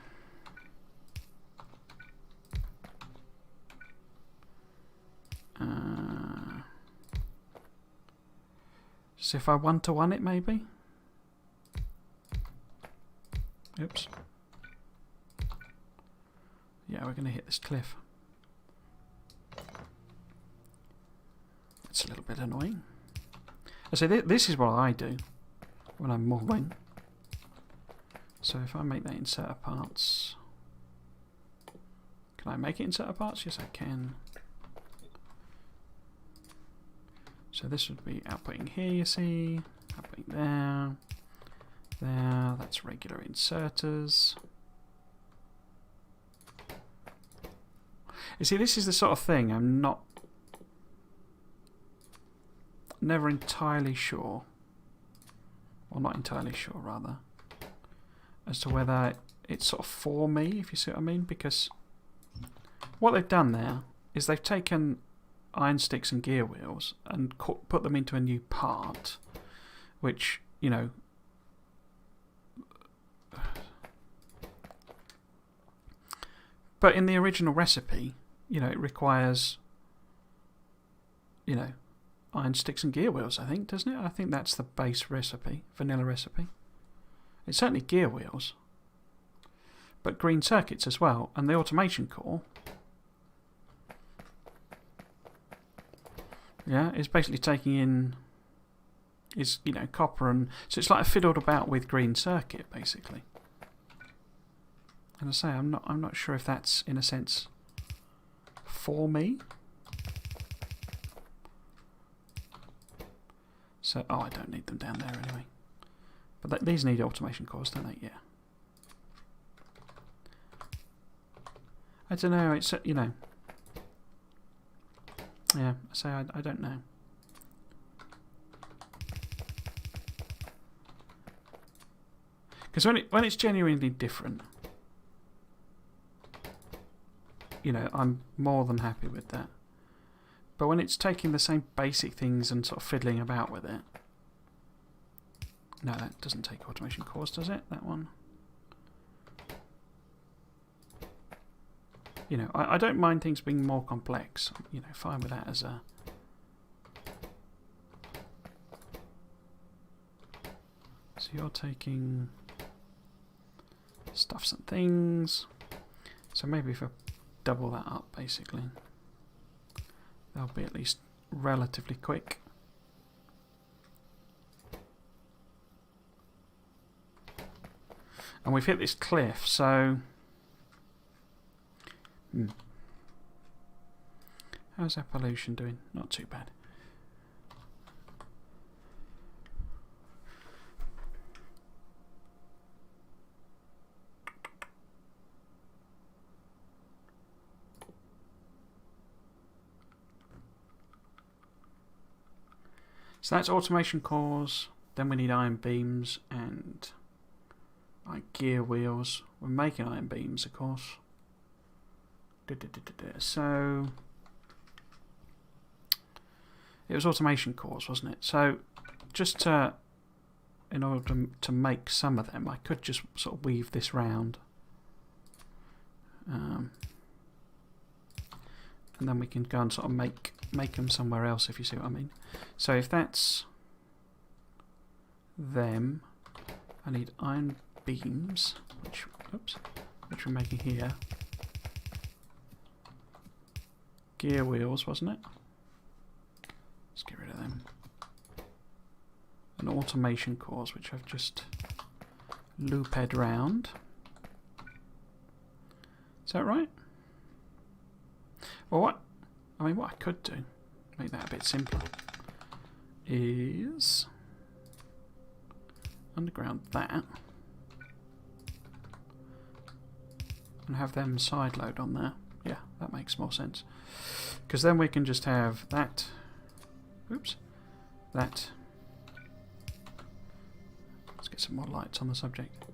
so if I 1 to 1 it, maybe? Oops. Yeah, we're going to hit this cliff. It's a little bit annoying. So this is what I do when I'm modelling. So if I make that inserter parts... Can I make it inserter parts? Yes, I can. So this would be outputting here, you see. Outputting there. There. That's regular inserters. You see, this is the sort of thing I'm never entirely sure, or not entirely sure rather, as to whether it's sort of for me, if you see what I mean, because what they've done there is they've taken iron sticks and gear wheels and put them into a new part, which, you know, but in the original recipe, you know, it requires, you know, iron sticks and gear wheels, I think, doesn't it? I think that's the base recipe, vanilla recipe. It's certainly gear wheels, but green circuits as well, and the automation core, yeah, is basically taking in, is, you know, copper, and so it's like a fiddled about with green circuit basically. And I say I'm not sure if that's in a sense for me. So, oh, I don't need them down there anyway. But these need automation cores, don't they? Yeah. I don't know. It's, you know. Yeah. So I don't know. Because when it's genuinely different, you know, I'm more than happy with that. But when it's taking the same basic things and sort of fiddling about with it... No, that doesn't take automation cores, does it? That one? You know, I don't mind things being more complex. You know, fine with that as a... So you're taking stuffs and things. So maybe if I double that up, basically, they'll be at least relatively quick. And we've hit this cliff, so... How's that pollution doing? Not too bad. So that's automation cores. Then we need iron beams and gear wheels. We're making iron beams, of course. So it was automation cores, wasn't it? So just in order to make some of them, I could just sort of weave this round. And then we can go and sort of make them somewhere else, if you see what I mean. So if that's them, I need iron beams, which we're making here. Gear wheels, wasn't it? Let's get rid of them. And automation cores, which I've just looped round. Is that right? Well, what I could do, make that a bit simpler, is underground that and have them side load on there. Yeah, that makes more sense. Because then we can just have that. Oops. That. Let's get some more lights on the subject.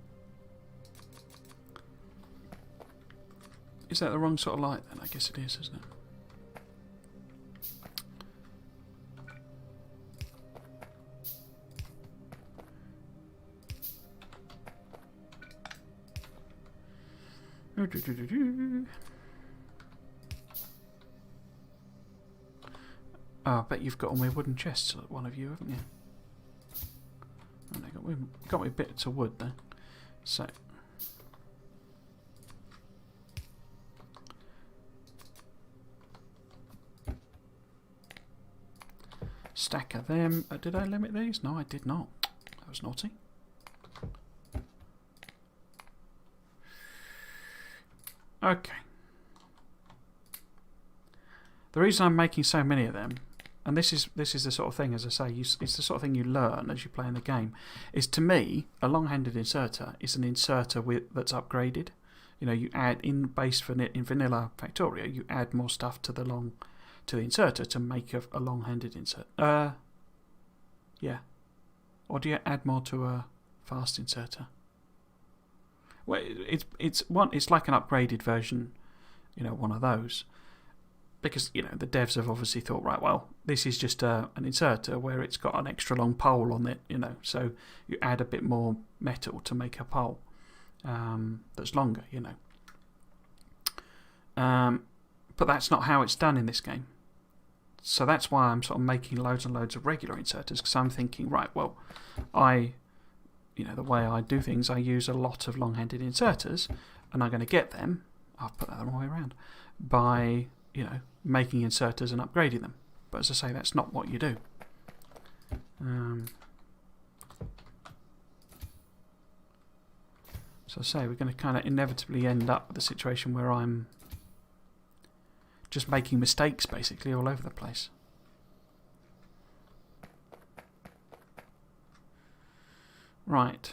Is that the wrong sort of light then? I guess it is, isn't it? Oh, I bet you've got all my wooden chests, one of you, haven't you? Oh, no, got me bits of wood there. So stack of them. Did I limit these? No, I did not. That was naughty. Okay. The reason I'm making so many of them, and this is the sort of thing, as I say, it's the sort of thing you learn as you play in the game, is to me a long-handed inserter is an inserter that's upgraded. You know, you add in vanilla Factorio, you add more stuff to the inserter to make a long-handed insert. Yeah. Or do you add more to a fast inserter? Well, it's like an upgraded version, you know, one of those. Because, you know, the devs have obviously thought, right, well, this is just an inserter where it's got an extra long pole on it, you know, so you add a bit more metal to make a pole that's longer, you know. But that's not how it's done in this game. So that's why I'm sort of making loads and loads of regular inserters, because I'm thinking, right, well, the way I do things, I use a lot of long-handed inserters, and I'm going to get them, I'll put that the wrong way around, by, you know, making inserters and upgrading them. But as I say, that's not what you do. So I say, we're going to kind of inevitably end up with a situation where I'm just making mistakes, basically, all over the place. Right.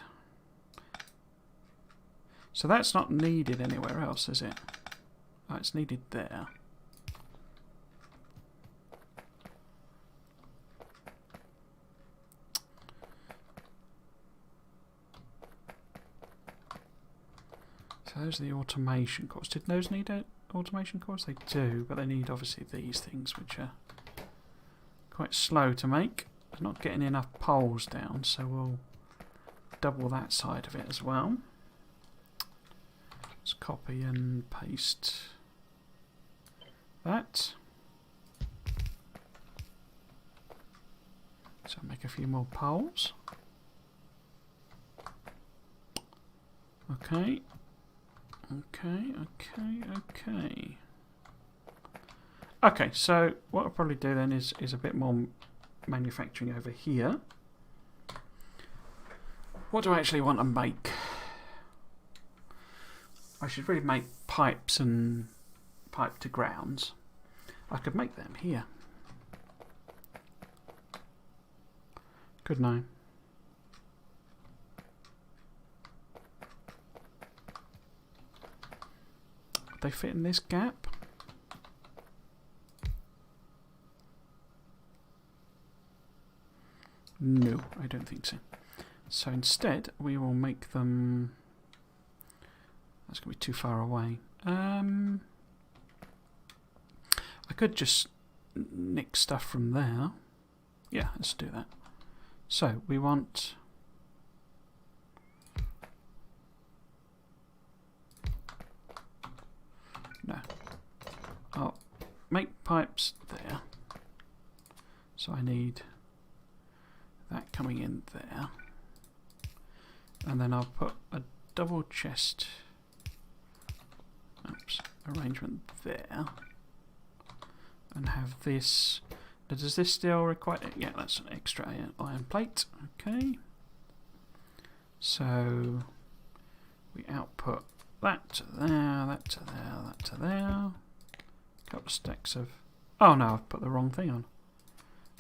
So that's not needed anywhere else, is it? Oh, it's needed there. So those are the automation cores. Did those need automation cores? They do, but they need obviously these things, which are quite slow to make. They're not getting enough poles down, so we'll double that side of it as well. Let's copy and paste that. So make a few more poles. Okay. Okay, so what I'll probably do then is a bit more manufacturing over here. What do I actually want to make? I should really make pipes and pipe to grounds. I could make them here. Couldn't I? They fit in this gap? No, I don't think so. So instead, we will make them... That's going to be too far away. I could just nick stuff from there. Yeah, let's do that. So, we want... No. I'll make pipes there. So I need that coming in there. And then I'll put a double chest arrangement there. And have this. Does this still require... Yeah, that's an extra iron plate. Okay. So we output that to there, that to there, that to there. A couple of stacks of... Oh no, I've put the wrong thing on.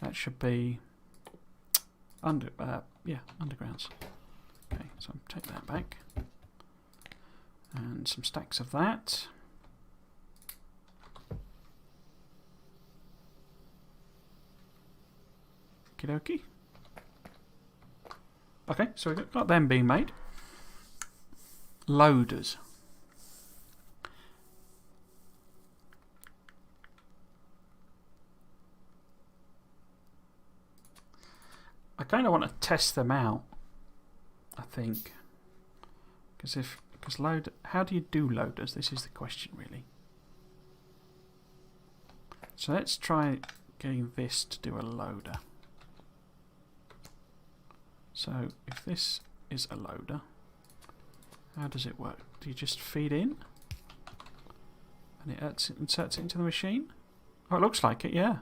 That should be undergrounds. Okay, so I'll take that back. And some stacks of that. Okie dokie. Okay, so we've got them being made. Loaders. I kind of want to test them out, I think. Because how do you do loaders? This is the question, really. So let's try getting this to do a loader. So if this is a loader, how does it work? Do you just feed in? And it inserts it into the machine? Oh, it looks like it, yeah.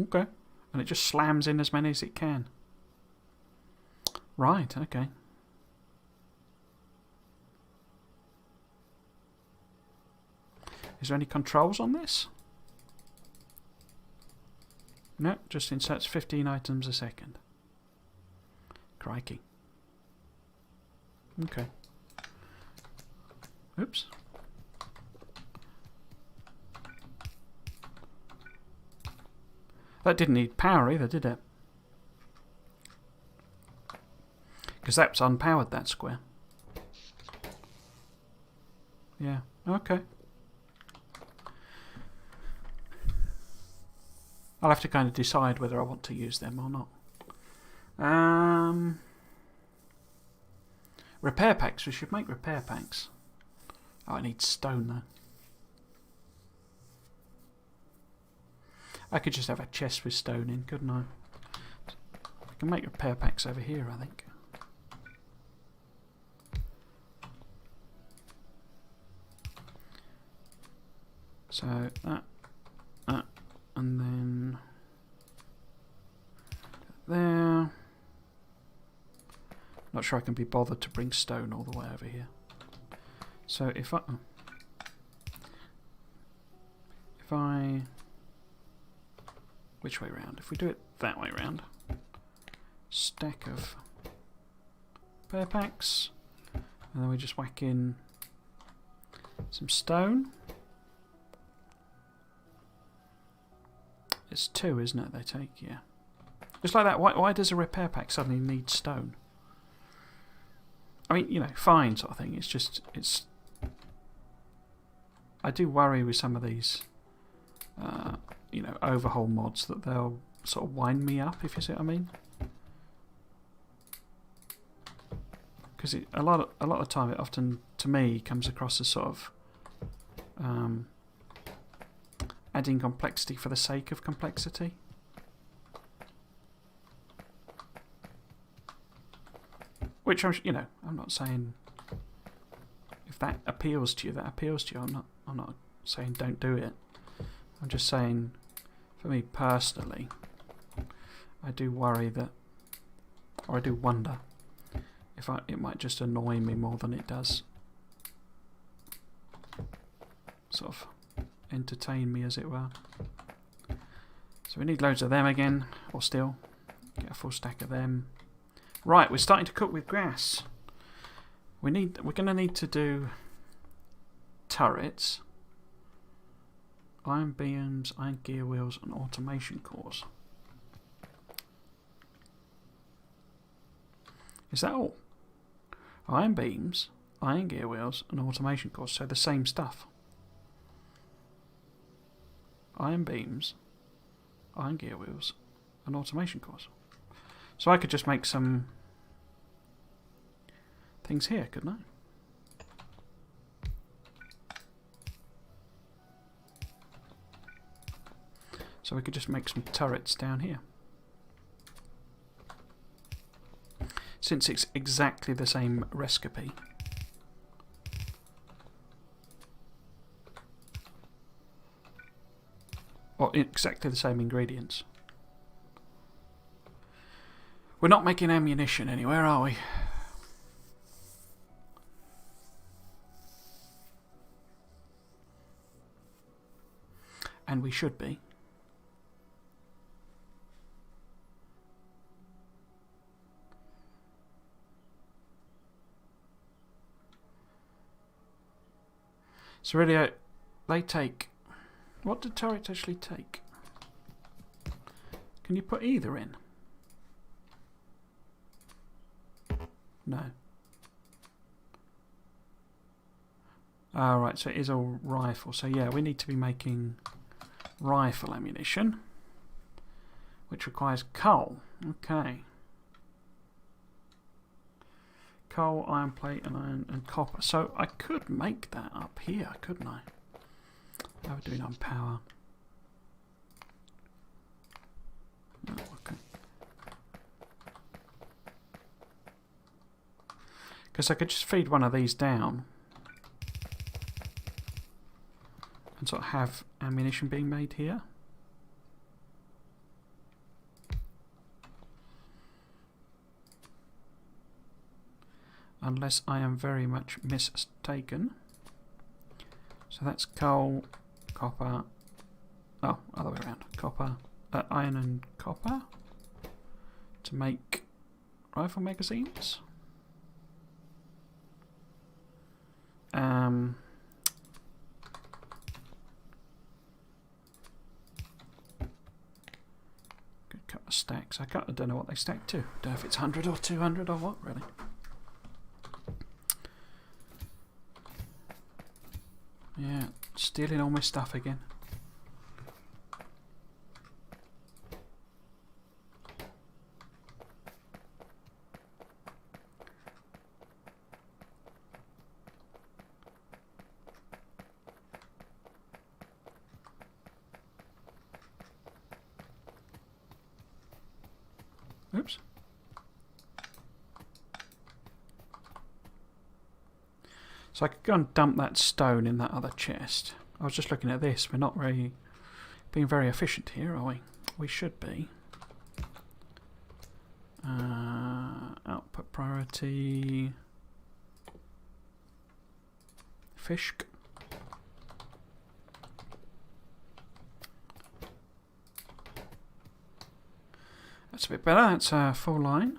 Okay. And it just slams in as many as it can. Right, okay. Is there any controls on this? No, just inserts 15 items a second. Crikey. Okay. Oops. That didn't need power either, did it? Because that's unpowered, that square. Yeah, okay. I'll have to kind of decide whether I want to use them or not. Repair packs. We should make repair packs. Oh, I need stone though. I could just have a chest with stone in, couldn't I? I can make repair packs over here, I think. So that, and then there. Not sure I can be bothered to bring stone all the way over here. So if I which way round? If we do it that way round, stack of repair packs, and then we just whack in some stone. It's 2, isn't it? They take, yeah. Just like that. Why does a repair pack suddenly need stone? I mean, you know, fine sort of thing. It's just, I do worry with some of these, you know, overhaul mods that they'll sort of wind me up, if you see what I mean. Because a lot of the time, it often, to me, comes across as sort of adding complexity for the sake of complexity. Which I'm not saying if that appeals to you, that appeals to you. I'm not saying don't do it. I'm just saying, for me personally, I do worry that, or I do wonder if it might just annoy me more than it does sort of entertain me, as it were. So we need loads of them again, or still get a full stack of them. Right, we're starting to cook with grass. We're going to need to do turrets, iron beams, iron gear wheels, and automation cores. Is that all? Iron beams, iron gear wheels, and automation cores. So the same stuff. Iron beams, iron gear wheels, and automation cores. So I could just make some things here, couldn't I? So we could just make some turrets down here. Since it's exactly the same recipe. Or exactly the same ingredients. We're not making ammunition anywhere, are we? And we should be. So really, they take... What do turrets actually take? Can you put either in? No. Right, so it is a rifle. So yeah, we need to be making rifle ammunition, which requires coal. Okay. Coal, iron plate, and iron and copper. So I could make that up here, couldn't I? How are we doing on power? No, okay. Because I could just feed one of these down and sort of have ammunition being made here. Unless I am very much mistaken. So that's coal, copper. Oh, other way around. Copper, iron and copper to make rifle magazines. Good couple of stacks. I don't know what they stack to. Don't know if it's 100 or 200 or what, really. Yeah, stealing all my stuff again. Oops. So I could go and dump that stone in that other chest. I was just looking at this. We're not really being very efficient here, are we? We should be. Output priority. Fish. That's a bit better. That's a full line.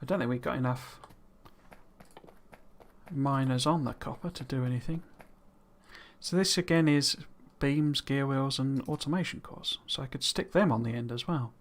I don't think we've got enough miners on the copper to do anything. So this again is beams, gear wheels and automation cores. So I could stick them on the end as well.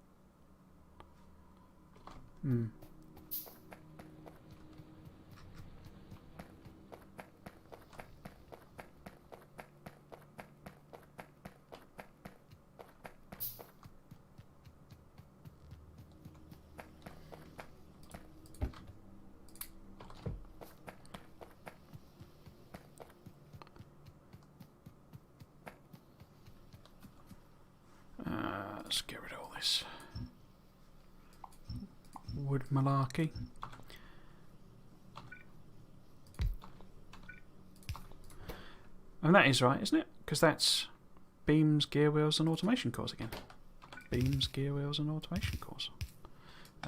Let's get rid of all this wood malarkey. And that is right, isn't it? Because that's beams, gear wheels and automation cores again. Beams, gear wheels and automation cores.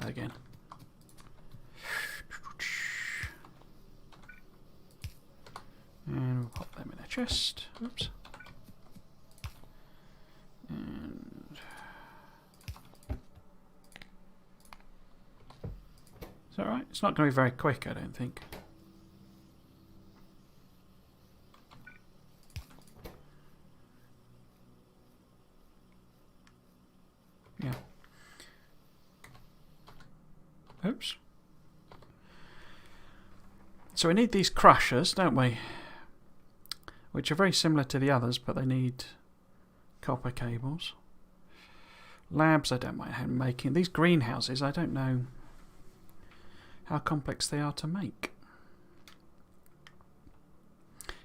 Again. And we'll pop them in a chest. Oops. And is that right? It's not going to be very quick, I don't think. Yeah. Oops. So we need these crushers, don't we? Which are very similar to the others, but they need copper cables. Labs, I don't mind making. These greenhouses, I don't know how complex they are to make.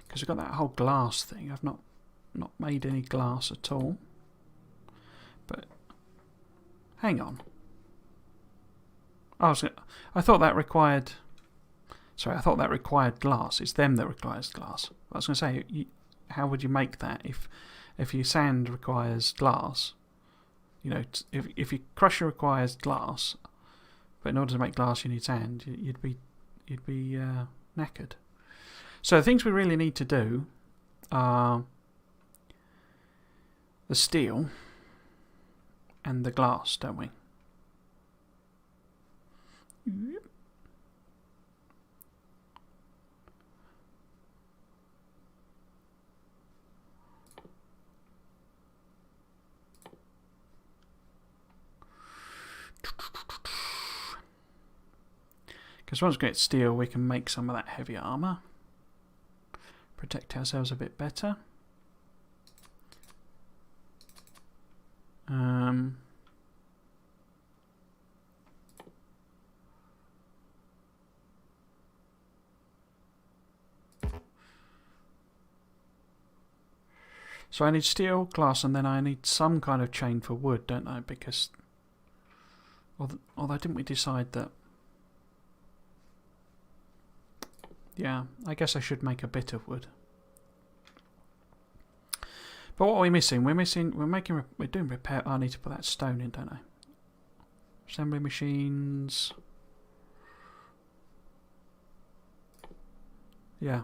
Because we've got that whole glass thing. I've not made any glass at all. But hang on. I thought that required. Sorry, I thought that required glass. It's them that requires glass. I was going to say, how would you make that if your sand requires glass? You know, if your crusher requires glass, but in order to make glass you need sand, you'd be knackered. So the things we really need to do are the steel and the glass, don't we? Yep. Because once we get steel, we can make some of that heavy armour. Protect ourselves a bit better. So I need steel, glass, and then I need some kind of chain for wood, don't I? Because, although didn't we decide that? Yeah, I guess I should make a bit of wood. But what are we missing? We're doing repair. I need to put that stone in, don't I? Assembly machines. Yeah.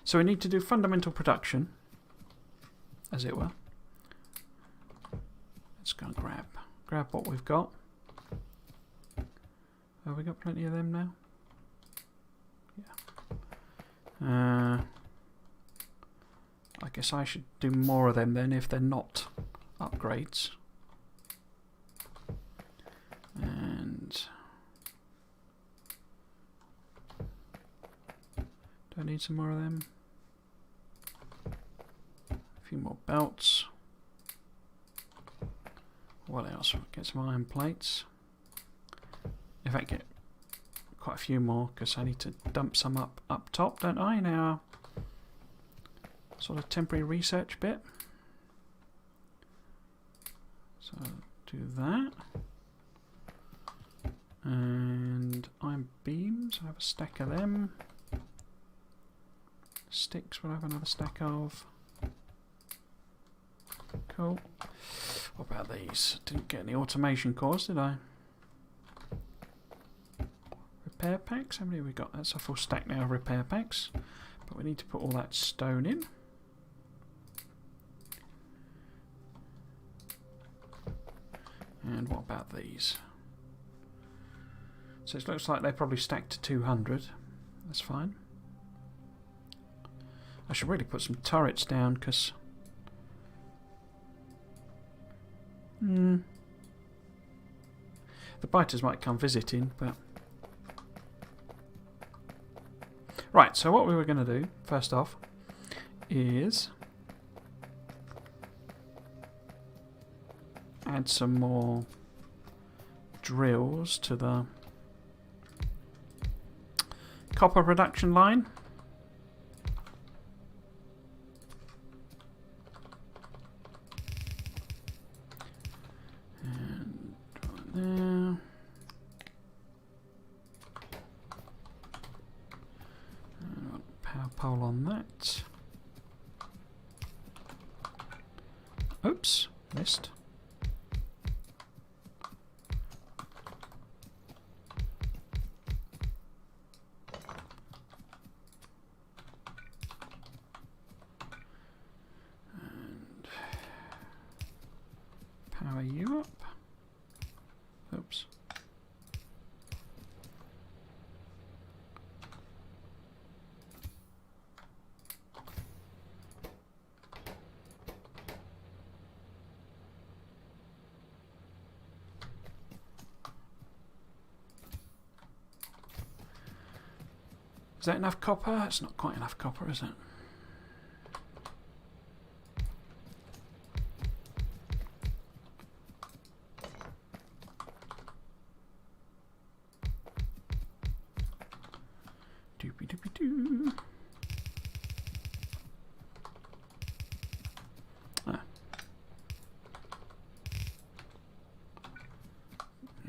So we need to do fundamental production, as it were. Let's go and grab what we've got. Have we got plenty of them now? Yeah. I guess I should do more of them then if they're not upgrades. And do I need some more of them? A few more belts. What else? Get some iron plates. In fact, get quite a few more because I need to dump some up top, don't I? Now, sort of temporary research bit. So do that. And iron beams, I have a stack of them. Sticks, we'll have another stack of. Cool. What about these? Didn't get any automation cores, did I? Repair packs, how many have we got? That's a full stack now of repair packs. But we need to put all that stone in. And what about these? So it looks like they're probably stacked to 200. That's fine. I should really put some turrets down because the biters might come visiting, but right, so what we were going to do first off is add some more drills to the copper production line. And right there. And power pole on that. Oops, missed. Power you up. Oops. Is that enough copper? It's not quite enough copper, is it? Doopy doopy doo. Ah.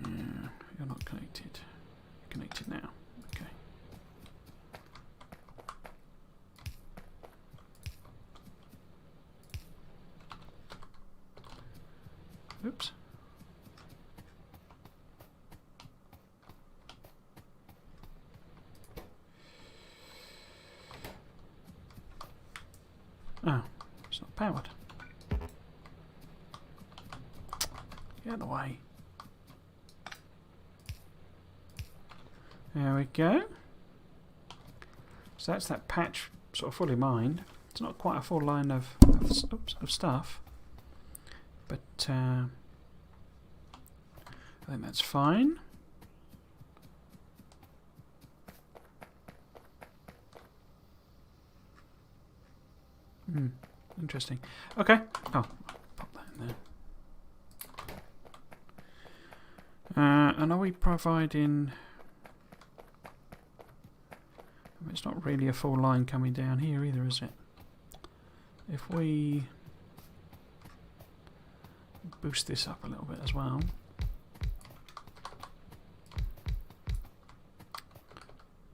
Yeah, you're not connected. You're connected now. Okay. Oops. Oh, it's not powered. Get out of the way. There we go. So that's that patch sort of fully mined. It's not quite a full line of stuff, but I think that's fine. Interesting. Okay. Oh, pop that in there. And are we providing... It's not really a full line coming down here either, is it? If we boost this up a little bit as well.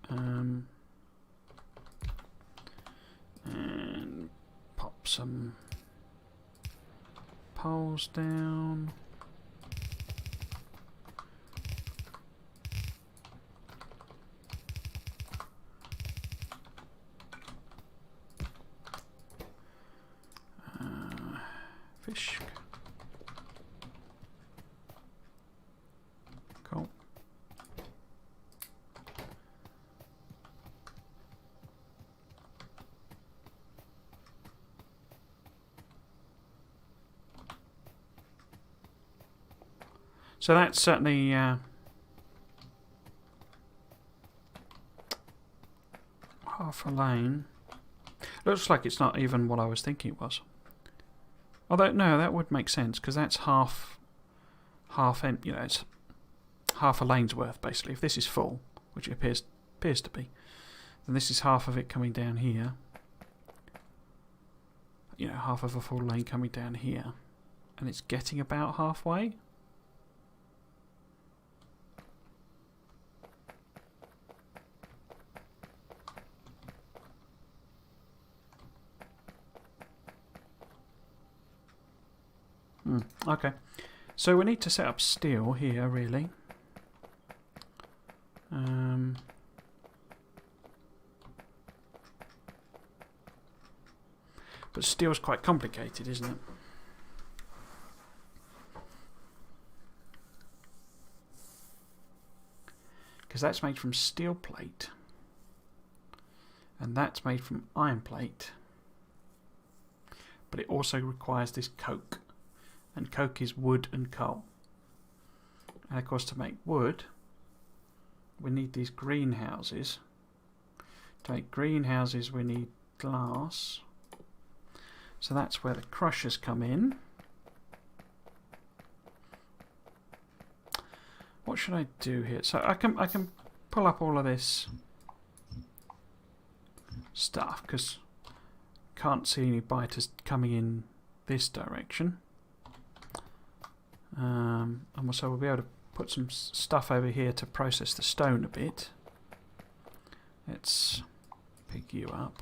And pop some poles down. Fish. Cool. So that's certainly half a lane. Looks like it's not even what I was thinking it was. Although no, that would make sense because that's half, you know, it's half a lane's worth basically. If this is full, which it appears to be, then this is half of it coming down here. You know, half of a full lane coming down here, and it's getting about halfway. Okay, so we need to set up steel here, really. But steel's quite complicated, isn't it? Because that's made from steel plate, and that's made from iron plate. But it also requires this coke. And coke is wood and coal. And of course, to make wood, we need these greenhouses. To make greenhouses, we need glass. So that's where the crushers come in. What should I do here? So I can pull up all of this stuff because can't see any biters coming in this direction. And so we'll be able to put some stuff over here to process the stone a bit. Let's pick you up.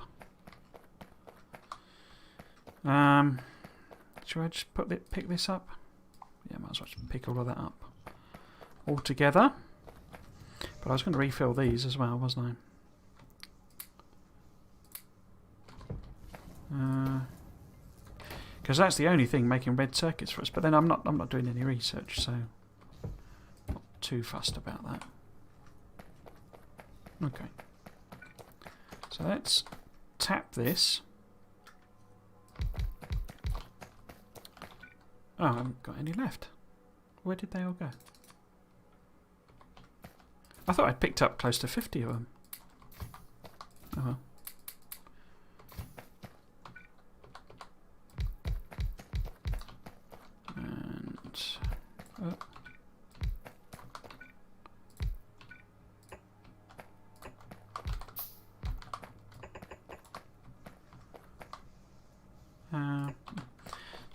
Should I just pick this up? Yeah, might as well just pick all of that up all together. But I was going to refill these as well, wasn't I? Because that's the only thing making red circuits for us. But then I'm not doing any research, so not too fussed about that. Okay. So let's tap this. Oh, I haven't got any left. Where did they all go? I thought I'd picked up close to 50 of them. Oh well. And oh.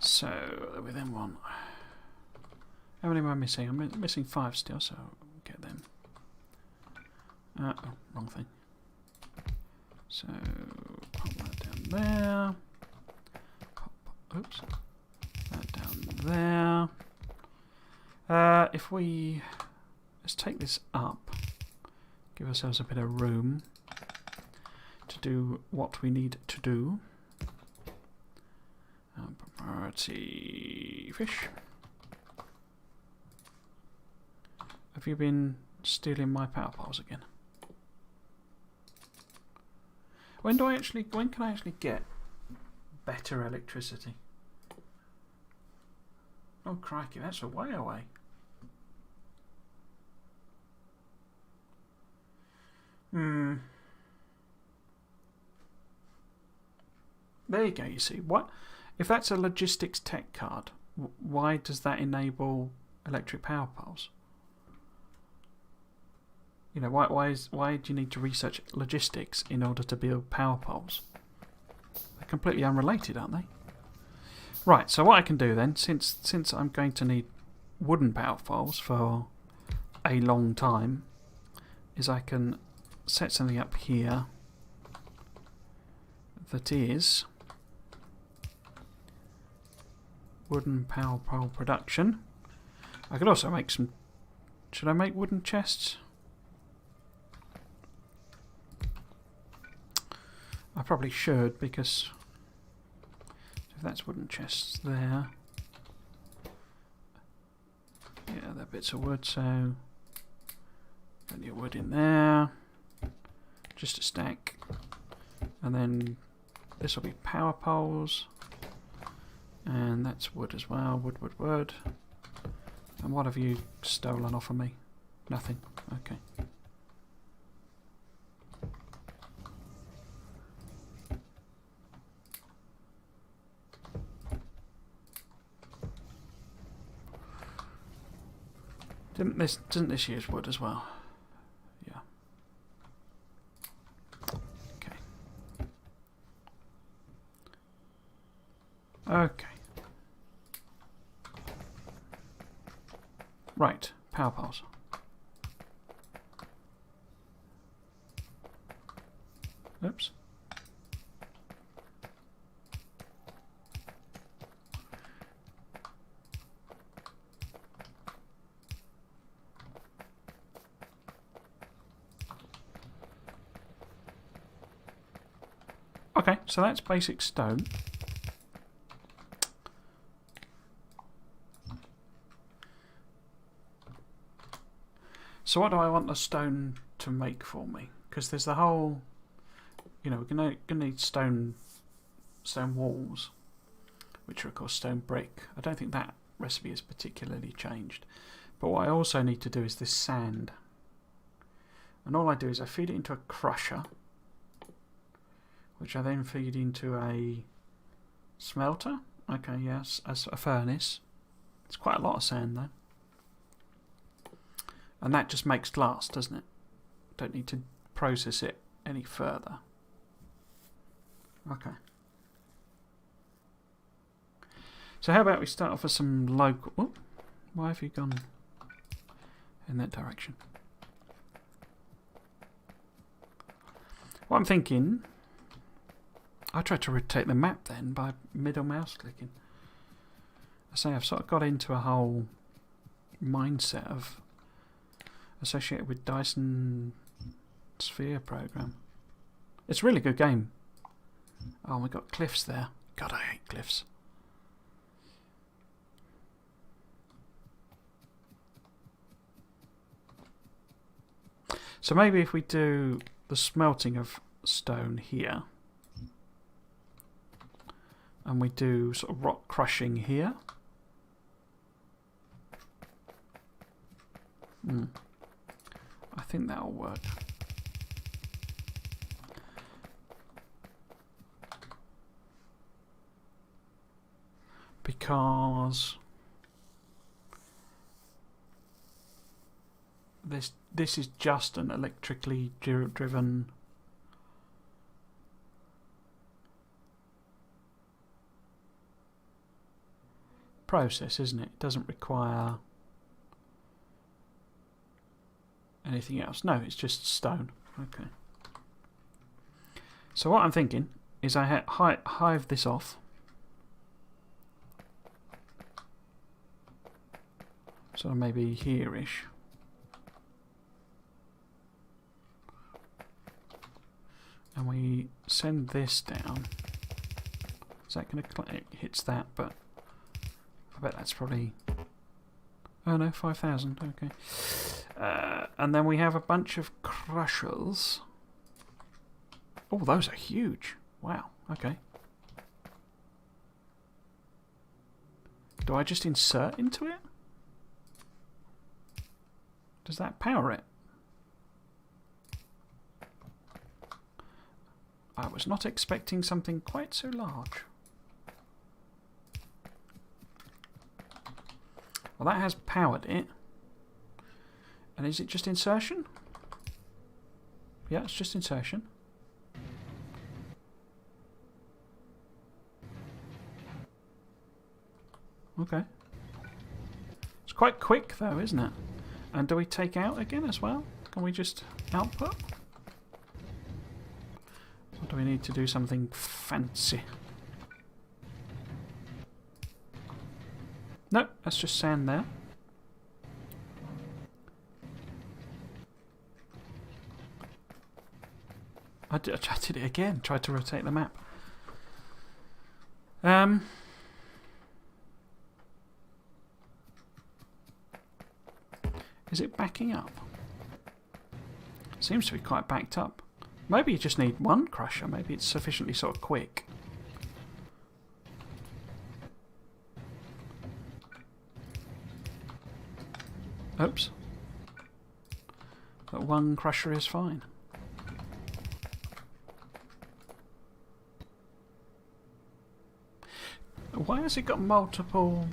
So we then want. How many am I missing? I'm missing 5 still, so I'll get them. Oh, wrong thing. So pop that down there. Pop, oops. That down there. If we let's take this up, give ourselves a bit of room to do what we need to do. Priority fish. Have you been stealing my power poles again? When can I actually get better electricity? Oh crikey, that's a way away. There you go, you see. What if that's a logistics tech card, why does that enable electric power poles? You know, why do you need to research logistics in order to build power poles? They're completely unrelated, aren't they? Right, so what I can do then, since I'm going to need wooden power poles for a long time, is I can set something up here that is wooden power pole production. I could also make some. Should I make wooden chests? I probably should, because if that's wooden chests there, yeah, they're bits of wood, so plenty of wood in there, just a stack, and then this will be power poles, and that's wood as well, wood. And what have you stolen off of me? Nothing. Okay. Didn't this use wood as well? Yeah. Okay. Okay. Right, power poles. Oops. Okay, so that's basic stone. So what do I want the stone to make for me? Because there's the whole, you know, we're gonna need stone walls, which are of course stone brick. I don't think that recipe is particularly changed. But what I also need to do is this sand. And all I do is I feed it into a crusher, which I then feed into a smelter. Okay, yes, as a furnace. It's quite a lot of sand though. And that just makes glass, doesn't it? Don't need to process it any further. Okay. So how about we start off with some local... Oh, why have you gone in that direction? What I'm thinking... I tried to rotate the map then by middle mouse clicking. I say I've sort of got into a whole mindset of associated with Dyson Sphere program. It's a really good game. Oh, we got cliffs there. God, I hate cliffs. So maybe if we do the smelting of stone here, and we do sort of rock crushing here. I think that'll work. because this is just an electrically driven process, isn't it? It doesn't require anything else. No, it's just stone. Okay. So what I'm thinking is I hive this off. So maybe here-ish. And we send this down. Is that going to... It hits that, but I bet that's probably... Oh no, 5,000, okay. And then we have a bunch of crushers. Oh, those are huge. Wow, okay. Do I just insert into it? Does that power it? I was not expecting something quite so large. Well, that has powered it. And is it just insertion? Yeah, it's just insertion. Okay. It's quite quick though, isn't it? And do we take out again as well? Can we just output? Or do we need to do something fancy? No, that's just sand there. I did it again. Tried to rotate the map. Is it backing up? Seems to be quite backed up. Maybe you just need one crusher. Maybe it's sufficiently sort of quick. Oops. But one crusher is fine. Why has it got multiple...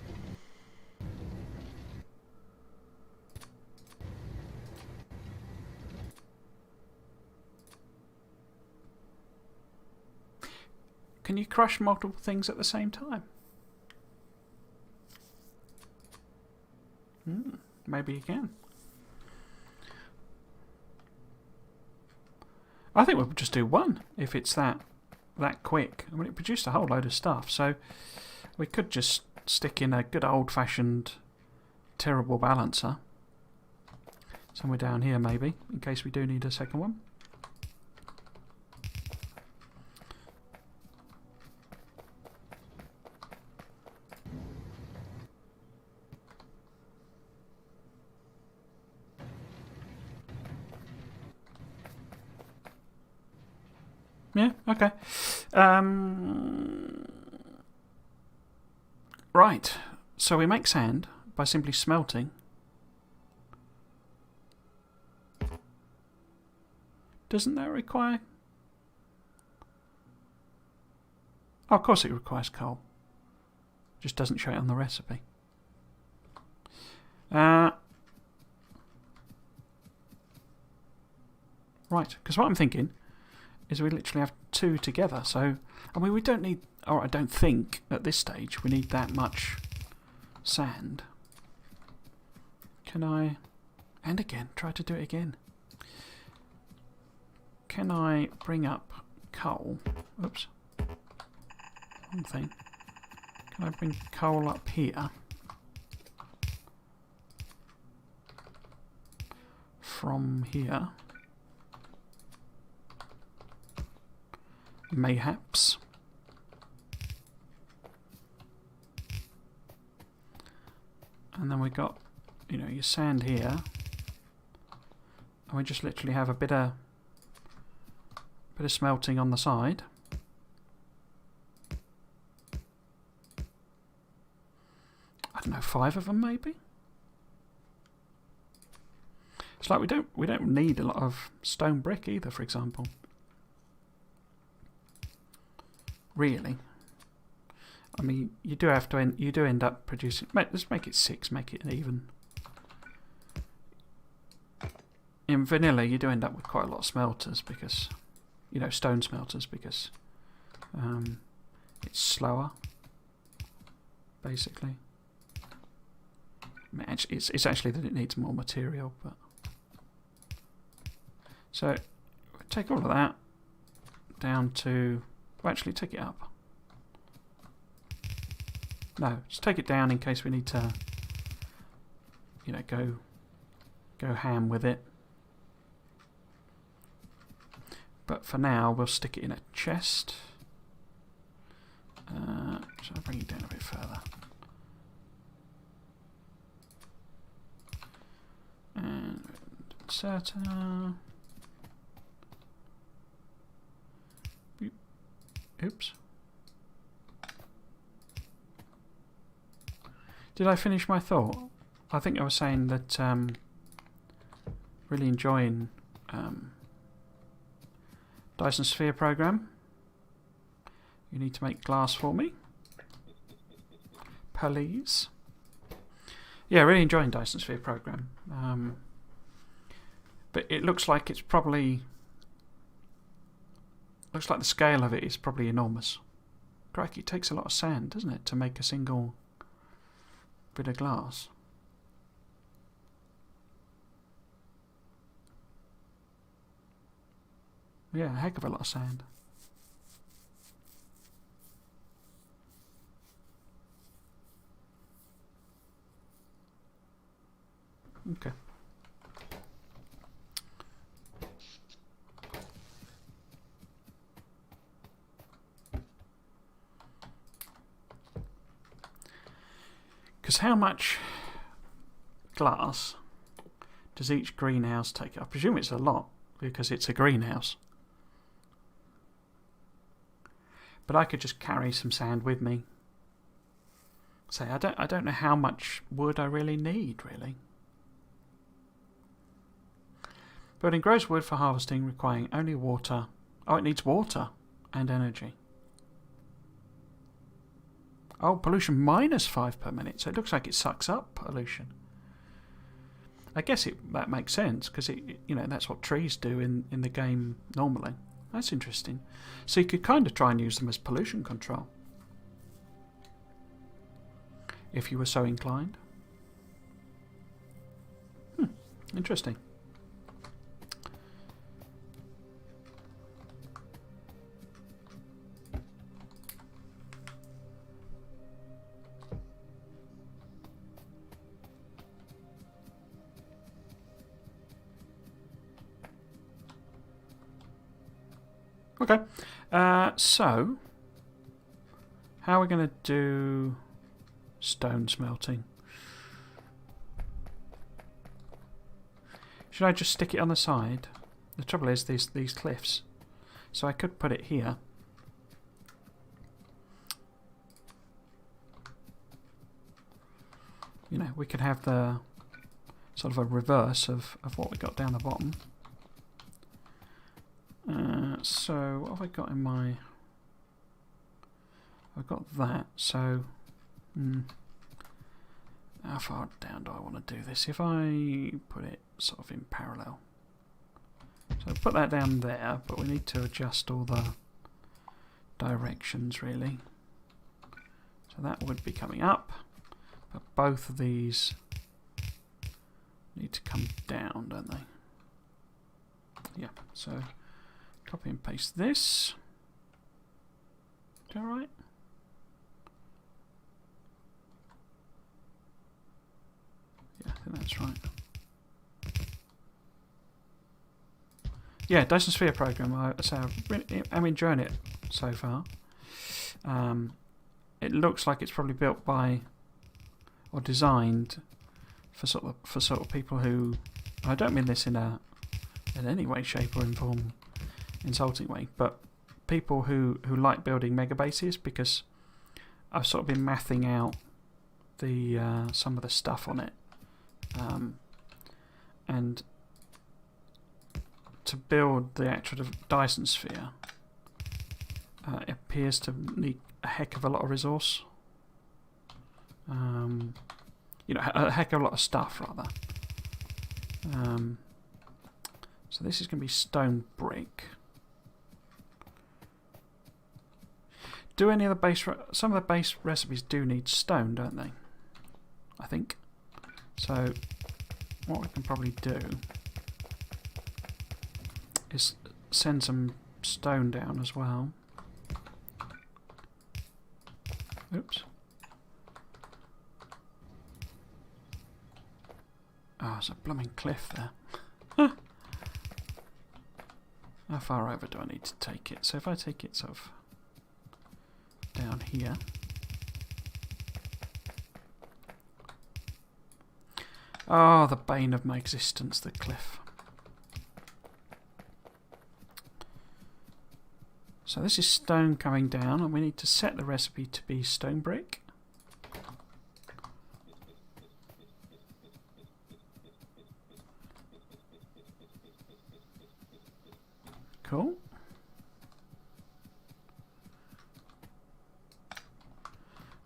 Can you crush multiple things at the same time? Maybe you can. I think we'll just do one if it's that quick. I mean, it produced a whole load of stuff, so we could just stick in a good old-fashioned terrible balancer somewhere down here, maybe, in case we do need a second one. Yeah, okay. Right, so we make sand by simply smelting. Doesn't that require... Oh, of course it requires coal. Just doesn't show it on the recipe. Right, because what I'm thinking is we literally have two together. So, I mean, we don't need, or I don't think at this stage we need that much sand. Can I, and again, try to do it again. Can I bring up coal? Oops. One thing. Can I bring coal up here? From here? Mayhaps. And then we got, you know, your sand here. And we just literally have a bit of smelting on the side. I don't know, 5 of them maybe? It's like we don't need a lot of stone brick either, for example. Really. I mean, you do have to. You do end up producing. Let's make it 6. Make it even. In vanilla, you do end up with quite a lot of smelters because, you know, stone smelters because it's slower. Basically, I mean, actually, it's actually that it needs more material, but so take all of that down to. Well, actually, take it up. No, just take it down in case we need to, you know, go ham with it. But for now, we'll stick it in a chest. Shall I bring it down a bit further? And inserter. Oops. Did I finish my thought? I think I was saying that really enjoying Dyson Sphere program. You need to make glass for me. Please. Yeah, really enjoying Dyson Sphere program. But it looks like it's probably... Looks like the scale of it is probably enormous. Crikey, it takes a lot of sand, doesn't it, to make a single bit of glass. Yeah, a heck of a lot of sand. Okay. Because how much glass does each greenhouse take? I presume it's a lot because it's a greenhouse. But I could just carry some sand with me. Say, I don't know how much wood I really need, really. Building grows wood for harvesting, requiring only water. Oh, it needs water and energy. Oh, pollution -5 per minute. So it looks like it sucks up pollution. I guess that makes sense because you know, that's what trees do in the game normally. That's interesting. So you could kind of try and use them as pollution control if you were so inclined. Interesting. Okay, so how are we going to do stone smelting? Should I just stick it on the side? The trouble is these cliffs, so I could put it here. You know, we could have the sort of a reverse of what we got down the bottom. So what have I got in my... I've got that, so how far down do I want to do this? If I put it sort of in parallel. So put that down there, but we need to adjust all the directions really. So that would be coming up, but both of these need to come down, don't they? Yeah, so copy and paste this. Is that right? Yeah, I think that's right. Yeah, Dyson Sphere program. I'm enjoying it so far. It looks like it's probably built by or designed for sort of people who. I don't mean this in any way, shape, or form insulting way, but people who like building mega bases, because I've sort of been mathing out the some of the stuff on it, and to build the actual Dyson Sphere, it appears to need a heck of a lot of resource. You know, a heck of a lot of stuff, rather. So this is going to be stone brick. Do any of the base... Some of the base recipes do need stone, don't they? I think. So what we can probably do is send some stone down as well. Oops. Oh, there's a blooming cliff there. How far over do I need to take it? So if I take it sort of down here. Oh, the bane of my existence, the cliff. So this is stone coming down, and we need to set the recipe to be stone brick. Cool.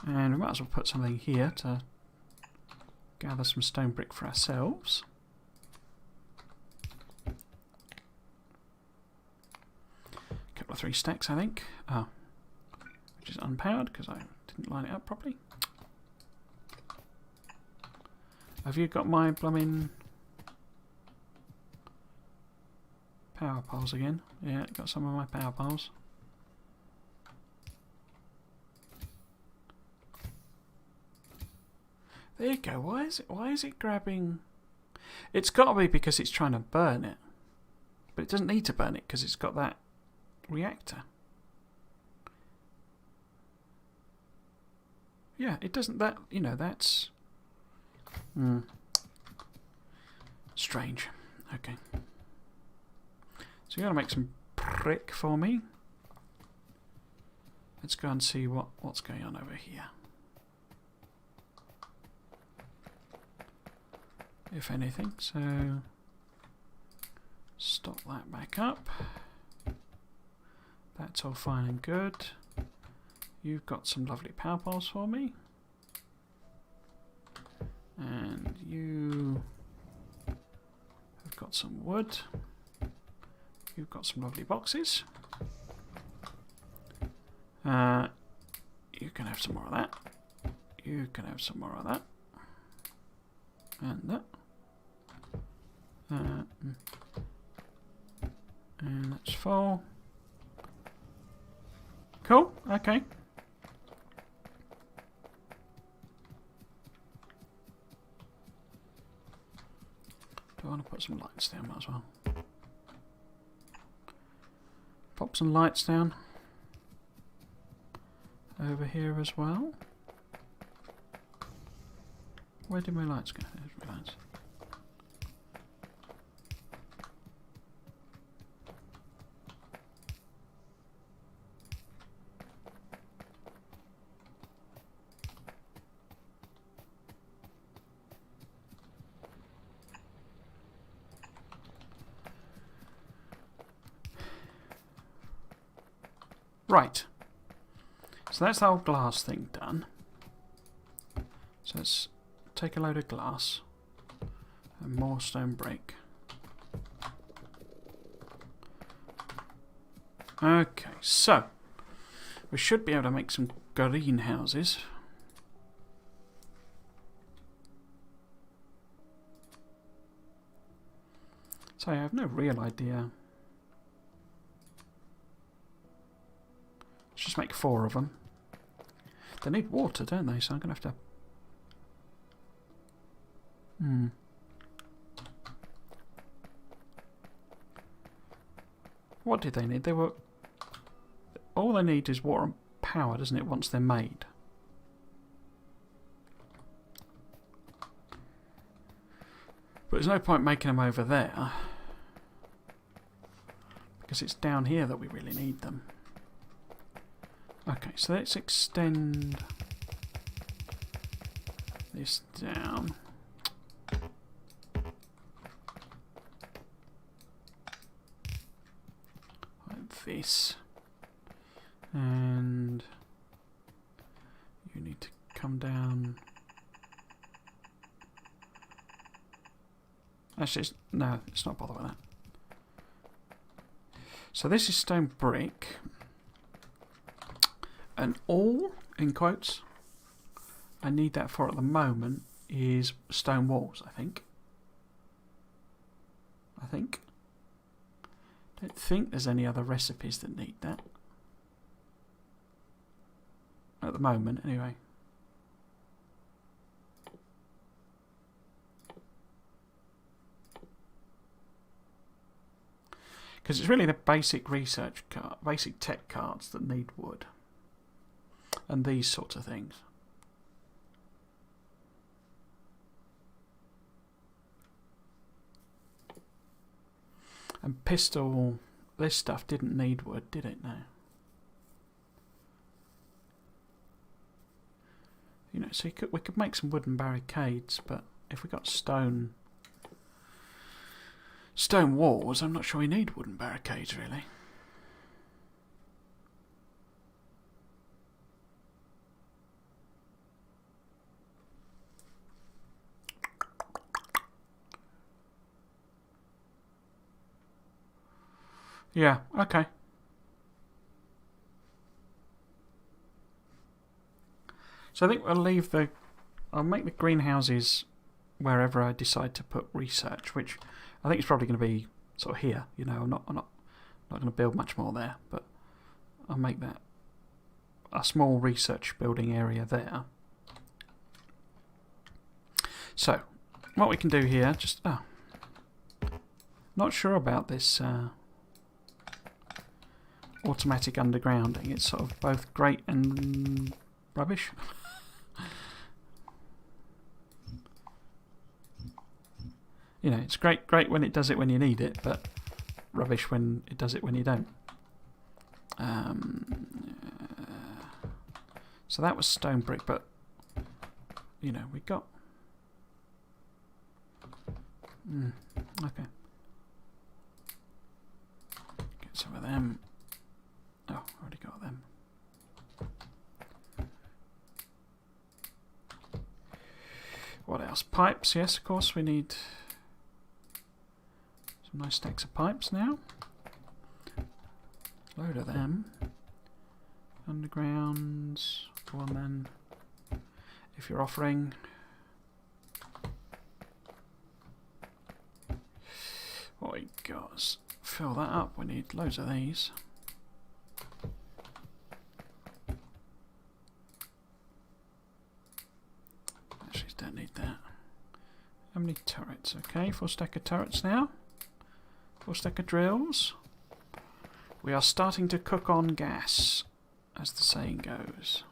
And we might as well put something here to gather some stone brick for ourselves. Couple of 3 stacks, I think. Oh, which is unpowered because I didn't line it up properly. Have you got my blooming power poles again? Yeah, got some of my power poles. There you go. Why is it grabbing? It's got to be because it's trying to burn it. But it doesn't need to burn it because it's got that reactor. Yeah, it doesn't. That, you know, that's strange. Okay. So you got to make some brick for me. Let's go and see what's going on over here. If anything, so stop that back up. That's all fine and good. You've got some lovely power poles for me. And you have got some wood. You've got some lovely boxes. You can have some more of that. You can have some more of that. And that. And that's full. Cool, okay. Do I want to put some lights down? Might as well. Pop some lights down over here as well. Where did my lights go? There's my lights. Right. So that's the whole glass thing done. So let's take a load of glass and more stone brick. Okay, so we should be able to make some greenhouses. So I have no real idea. Let's just make 4 of them. They need water, don't they? So I'm going to have to... What did they need? They were... All they need is water and power, doesn't it, once they're made? But there's no point making them over there. Because it's down here that we really need them. Okay, so let's extend this down. Like this. And Actually, no, it's not bother with that. So this is stone brick. And all, in quotes, I need that for at the moment is stone walls, I think. Don't think there's any other recipes that need that. At the moment, anyway. Because it's really the basic research card, basic tech cards that need wood. And these sorts of things. And pistol, this stuff didn't need wood, did it? No. You know, so we could make some wooden barricades, but if we got stone walls, I'm not sure we need wooden barricades really. Yeah, okay. So I think we'll leave I'll make the greenhouses wherever I decide to put research, which I think is probably going to be sort of here. You know, I'm not going to build much more there, but I'll make that a small research building area there. So what we can do here, not sure about this automatic undergrounding. It's sort of both great and rubbish. You know, it's great when it does it when you need it, but rubbish when it does it when you don't. So that was stone brick, but you know, we got okay. Get some of them. Oh, already got them. What else? Pipes, yes, of course we need some nice stacks of pipes now. Load of them. Undergrounds. Go on then. If you're offering. What we got is fill that up. We need loads of these. Actually, don't need that. How many turrets? Okay, 4 stack of turrets now. 4 stack of drills. We are starting to cook on gas, as the saying goes.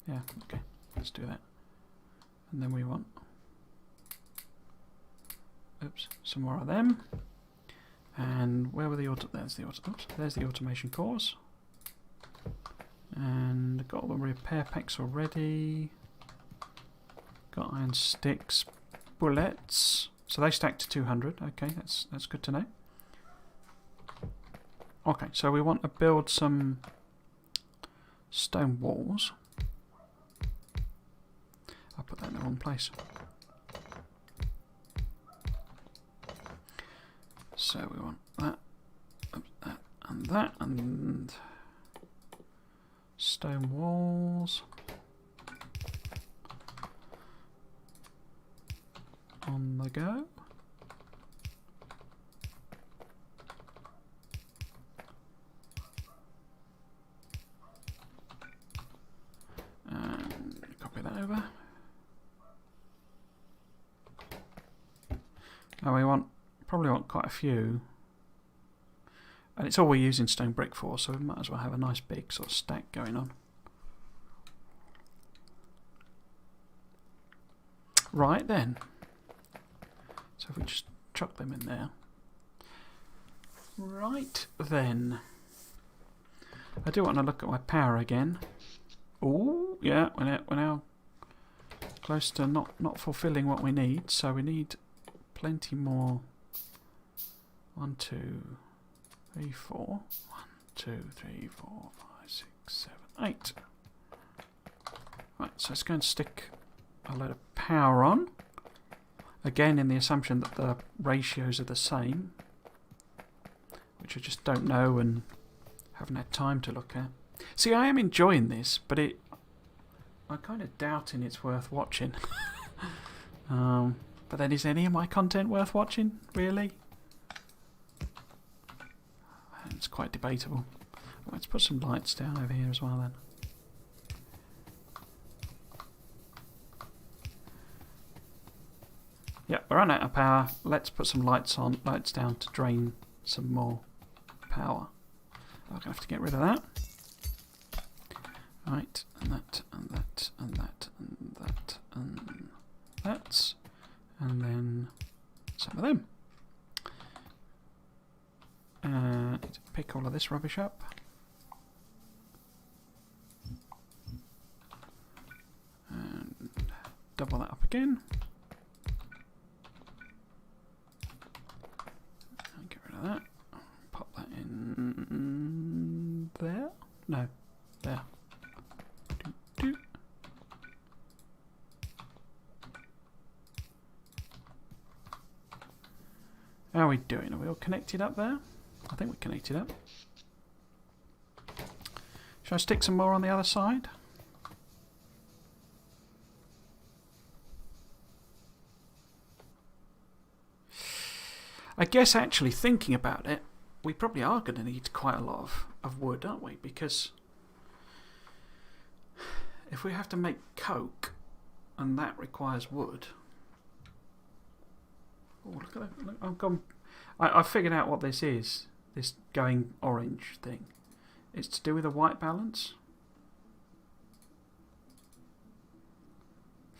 Yeah, okay, let's do that. And then we want, some more of them. And where were the there's the automation cores. And got all the repair packs already. Got iron sticks, bullets. So they stack to 200. Okay, that's good to know. Okay, so we want to build some stone walls. I'll put that in the wrong place. So we want that, and stone walls. On the go. And copy that over. Now we probably want quite a few. And it's all we're using stone brick for, so we might as well have a nice big sort of stack going on. Right then. So if we just chuck them in there. Right then. I do want to look at my power again. Oh, yeah, we're now close to not fulfilling what we need, so we need plenty more. 1, 2, 3, 4. 1, 2, 3, 4, 5, 6, 7, 8. Right, So let's go and stick a load of power on. Again, in the assumption that the ratios are the same, which I just don't know and haven't had time to look at. See, I am enjoying this, but I'm kind of doubting it's worth watching. But then, is any of my content worth watching, really? It's quite debatable. Let's put some lights down over here as well then. Yeah, we're running out of power. Let's put some lights down to drain some more power. I'm going to have to get rid of that. Right, and that, and that, and that, and that, and that. And then some of them. Pick all of this rubbish up. And double that up again. And get rid of that. Pop that in there. No, there. Do. How are we doing? Are we all connected up there? I think we're connected up. Should I stick some more on the other side? I guess actually thinking about it, we probably are going to need quite a lot of wood, aren't we? Because if we have to make coke and that requires wood. Oh, look at that. Look, I've gone. I've figured out what this is. This going orange thing. It's to do with the white balance.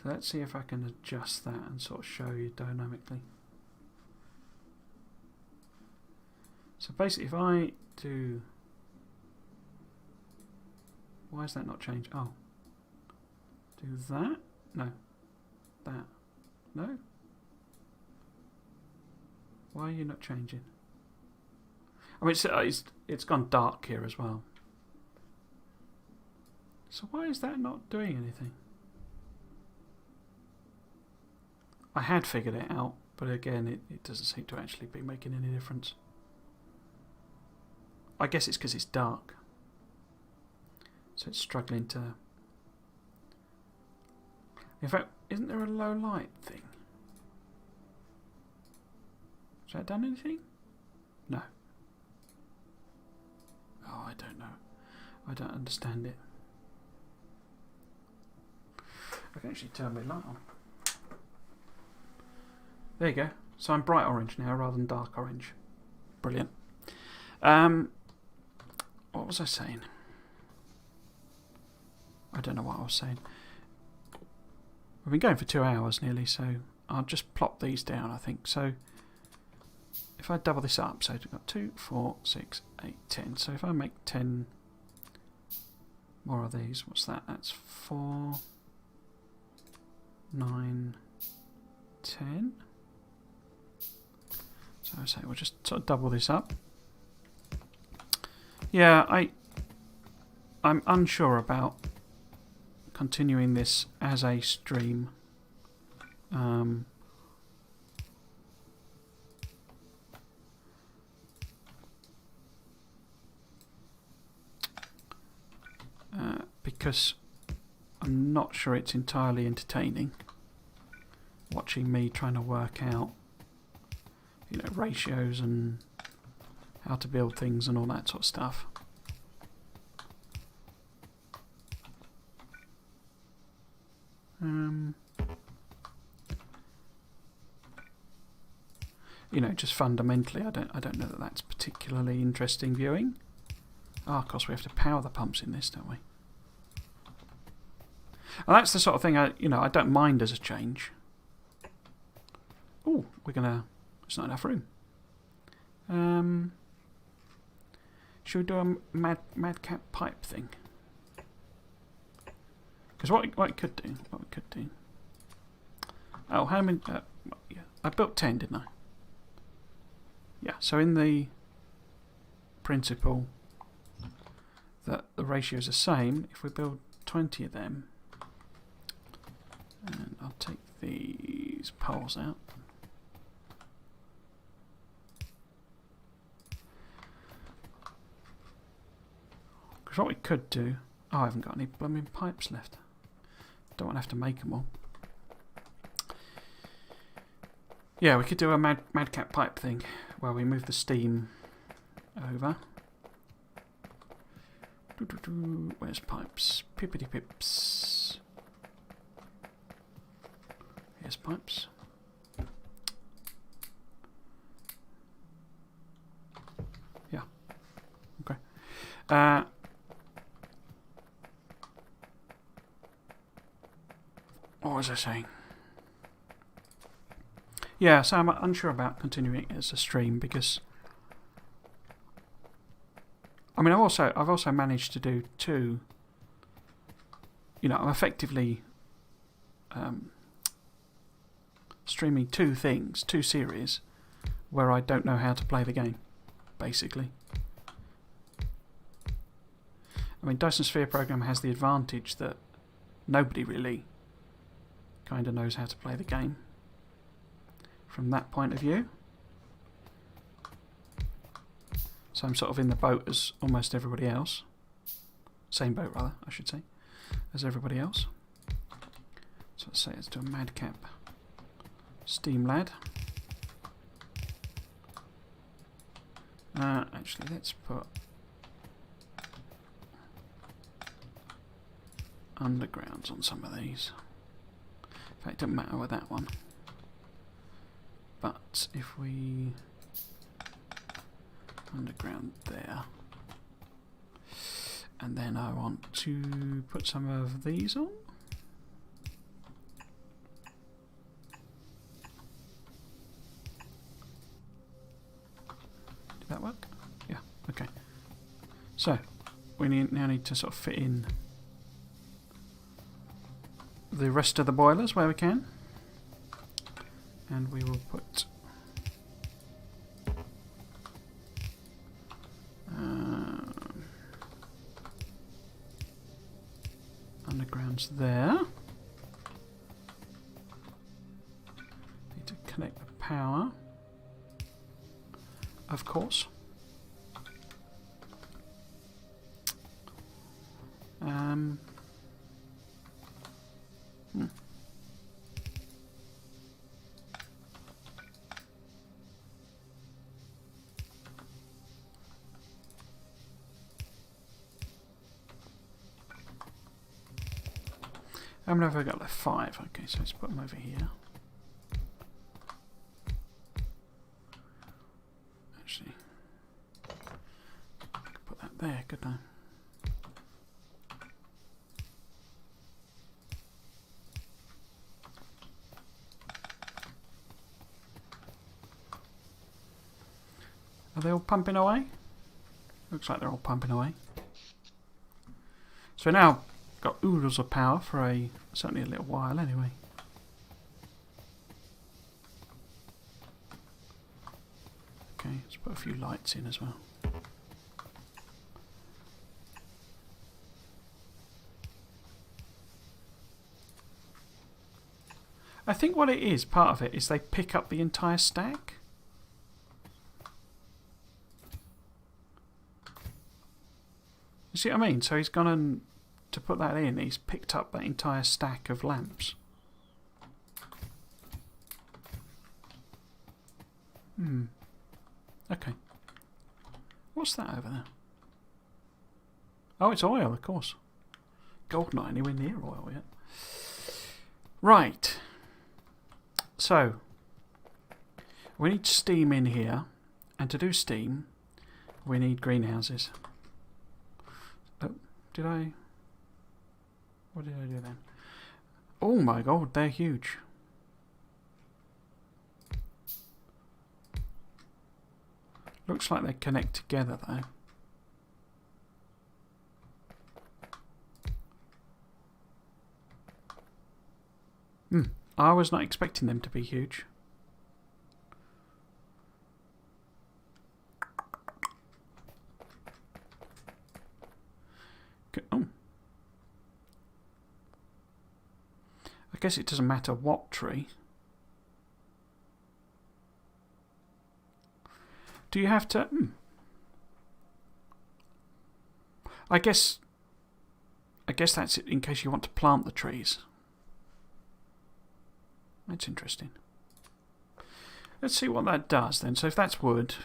So let's see if I can adjust that and sort of show you dynamically. So basically if I do... Why is that not changed? Oh. Do that? No. That. No? Why are you not changing? I mean, it's gone dark here as well. So why is that not doing anything? I had figured it out, but again, it doesn't seem to actually be making any difference. I guess it's because it's dark. So it's struggling to... In fact, isn't there a low light thing? Has that done anything? No. Oh, I don't know. I don't understand it. I can actually turn my light on. There you go. So I'm bright orange now rather than dark orange. Brilliant. What was I saying? I don't know what I was saying. We've been going for 2 hours nearly, so I'll just plop these down, I think. So if I double this up, so we've got 2, 4, 6, 8, 10. So if I make 10 more of these, what's that? That's 4, 9, 10. So I say we'll just sort of double this up. Yeah, I'm unsure about continuing this as a stream. Because I'm not sure it's entirely entertaining watching me trying to work out, you know, ratios and how to build things and all that sort of stuff. You know, just fundamentally, I don't know that that's particularly interesting viewing. Ah, of course, we have to power the pumps in this, don't we? And that's the sort of thing I don't mind as a change. Oh, there's not enough room. Should we do a madcap pipe thing? Because what we could do. Oh, how many? Yeah, I built 10, didn't I? Yeah. So in the principle that the ratios are same, if we build 20 of them, And I'll take these poles out. Because what we could do... Oh, I haven't got any blooming pipes left. Don't want to have to make them all. Yeah, we could do a madcap pipe thing where we move the steam over. Where's pipes? Pippity pips. Here's pipes. Yeah. Okay. What was I saying? Yeah, so I'm unsure about continuing it as a stream because I mean I've also managed to do two. You know, I'm effectively streaming two things, two series, where I don't know how to play the game, basically. I mean, Dyson Sphere program has the advantage that nobody really kind of knows how to play the game from that point of view. So I'm sort of in the boat as almost everybody else. Same boat, rather, I should say, as everybody else. So let's say let's do a madcap steam lad. Actually, let's put undergrounds on some of these. In fact, it doesn't matter with that one. But if we underground there, and then I want to put some of these on. Did that work? Yeah, okay. So, we now need to sort of fit in the rest of the boilers where we can. And we will put undergrounds there. Need to connect the power, of course. How many have I got left? 5. Okay, so let's put them over here. Actually, I could put that there, couldn't I? Are they all pumping away? Looks like they're all pumping away. So now got oodles of power for certainly a little while anyway. Okay, let's put a few lights in as well. I think what it is, part of it, is they pick up the entire stack. You see what I mean? So he's gone and to put that in, he's picked up that entire stack of lamps. Okay. What's that over there? Oh, it's oil, of course. Gold not anywhere near oil yet. Right. So, we need steam in here. And to do steam, we need greenhouses. Oh, did I... What did I do then? Oh my god, they're huge. Looks like they connect together though. I was not expecting them to be huge. Oh. guess it doesn't matter what tree. Do you have to... I guess that's it in case you want to plant the trees. That's interesting. Let's see what that does then. So if that's wood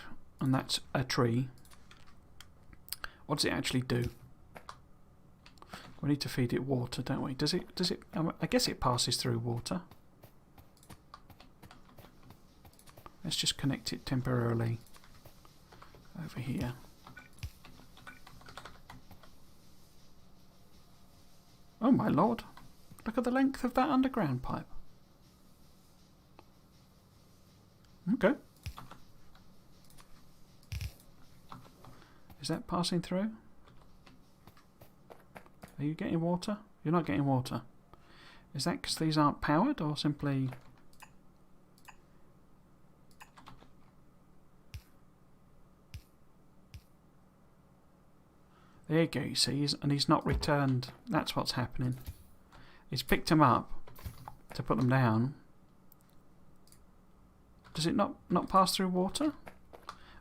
and that's a tree, what does it actually do? We need to feed it water, don't we? Does it? I guess it passes through water. Let's just connect it temporarily over here. Oh my lord. Look at the length of that underground pipe. Okay. Is that passing through? Are you getting water? You're not getting water. Is that because these aren't powered or simply... There you go, you see, and he's not returned. That's what's happening. He's picked them up to put them down. Does it not pass through water?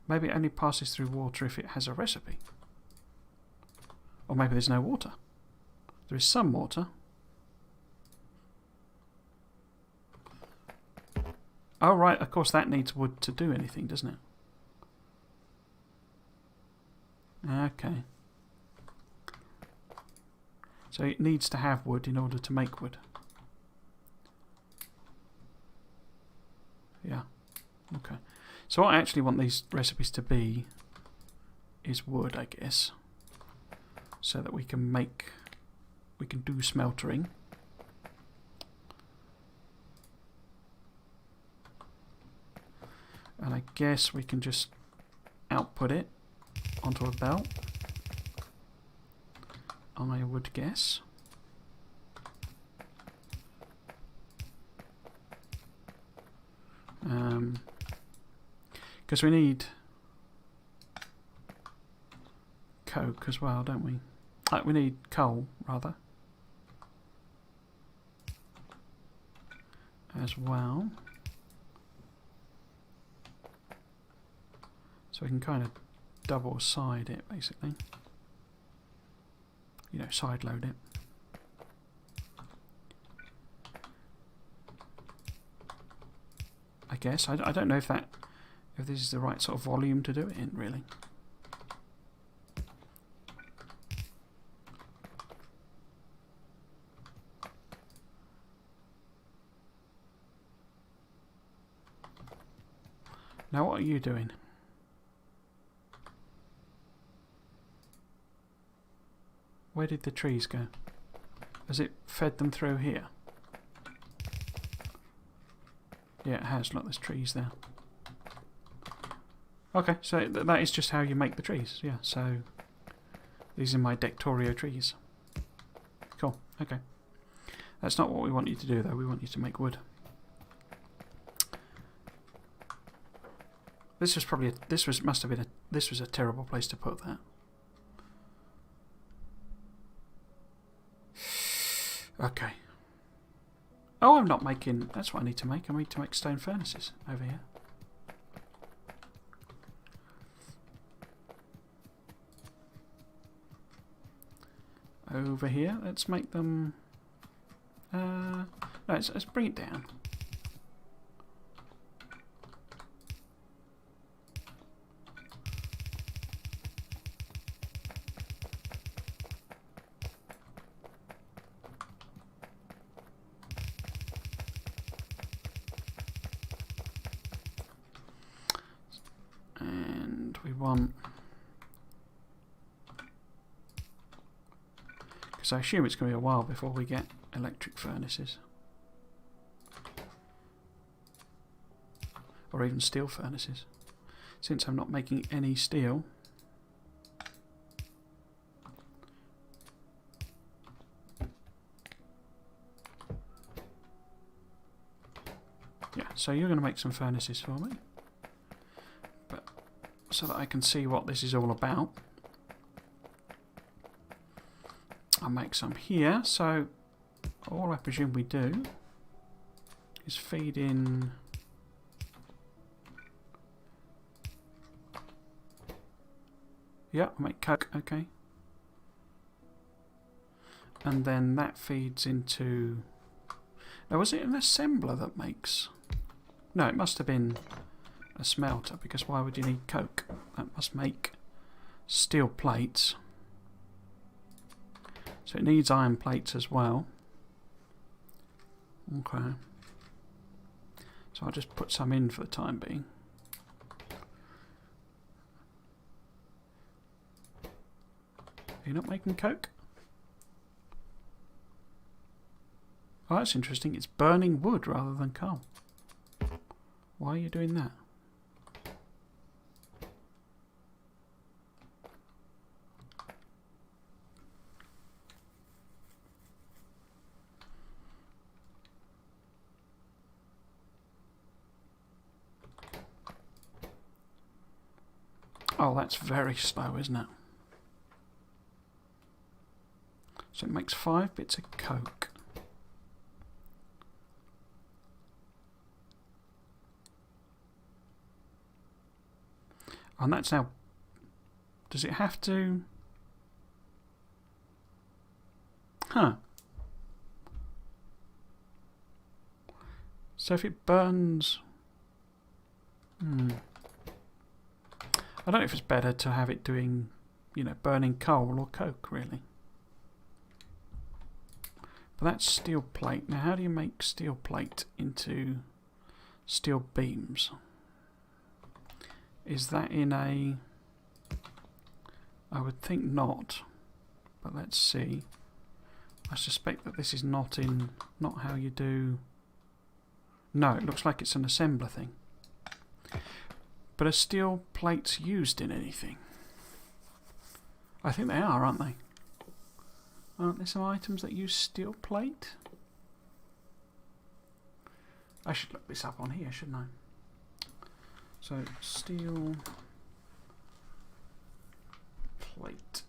Maybe it only passes through water if it has a recipe. Or maybe there's no water. There is some water. Oh right, of course that needs wood to do anything, doesn't it? Okay. So it needs to have wood in order to make wood. Yeah. Okay. So what I actually want these recipes to be is wood, I guess. So that we can do smeltering. And I guess we can just output it onto a belt. I would guess. Because we need coke as well, don't we? We need coal, rather. As well. So we can kind of double side it, basically. You know, side load it. I guess. I don't know if this is the right sort of volume to do it in, really. Now what are you doing? Where did the trees go? Has it fed them through here? Yeah, it has. Look, there's trees there. Okay, so that is just how you make the trees. Yeah, so these are my Factorio trees. Cool, okay. That's not what we want you to do, though. We want you to make wood. This was a terrible place to put that. Okay. Oh, I'm not making... That's what I need to make. I need to make stone furnaces over here. Over here, let's make them... no, let's bring it down. And we want... Because I assume it's going to be a while before we get electric furnaces. Or even steel furnaces. Since I'm not making any steel. Yeah, so you're going to make some furnaces for me. But so that I can see what this is all about. I'll make some here, so all I presume we do is feed in. Yeah, make coke, okay. And then that feeds into... Now, was it an assembler that makes... No, it must have been a smelter, because why would you need coke? That must make steel plates. So it needs iron plates as well. Okay. So I'll just put some in for the time being. Are you not making coke? Oh, that's interesting. It's burning wood rather than coal. Why are you doing that? Oh, that's very slow, isn't it? So it makes 5 bits of coke. And that's now... Does it have to... Huh. So if it burns... I don't know if it's better to have it doing, you know, burning coal or coke, really. But that's steel plate. Now, how do you make steel plate into steel beams? Is that in a... I would think not. But let's see. I suspect that this is not in... Not how you do... No, it looks like it's an assembler thing. But are steel plates used in anything? I think they are, aren't they? Aren't there some items that use steel plate? I should look this up on here, shouldn't I? So, steel plate.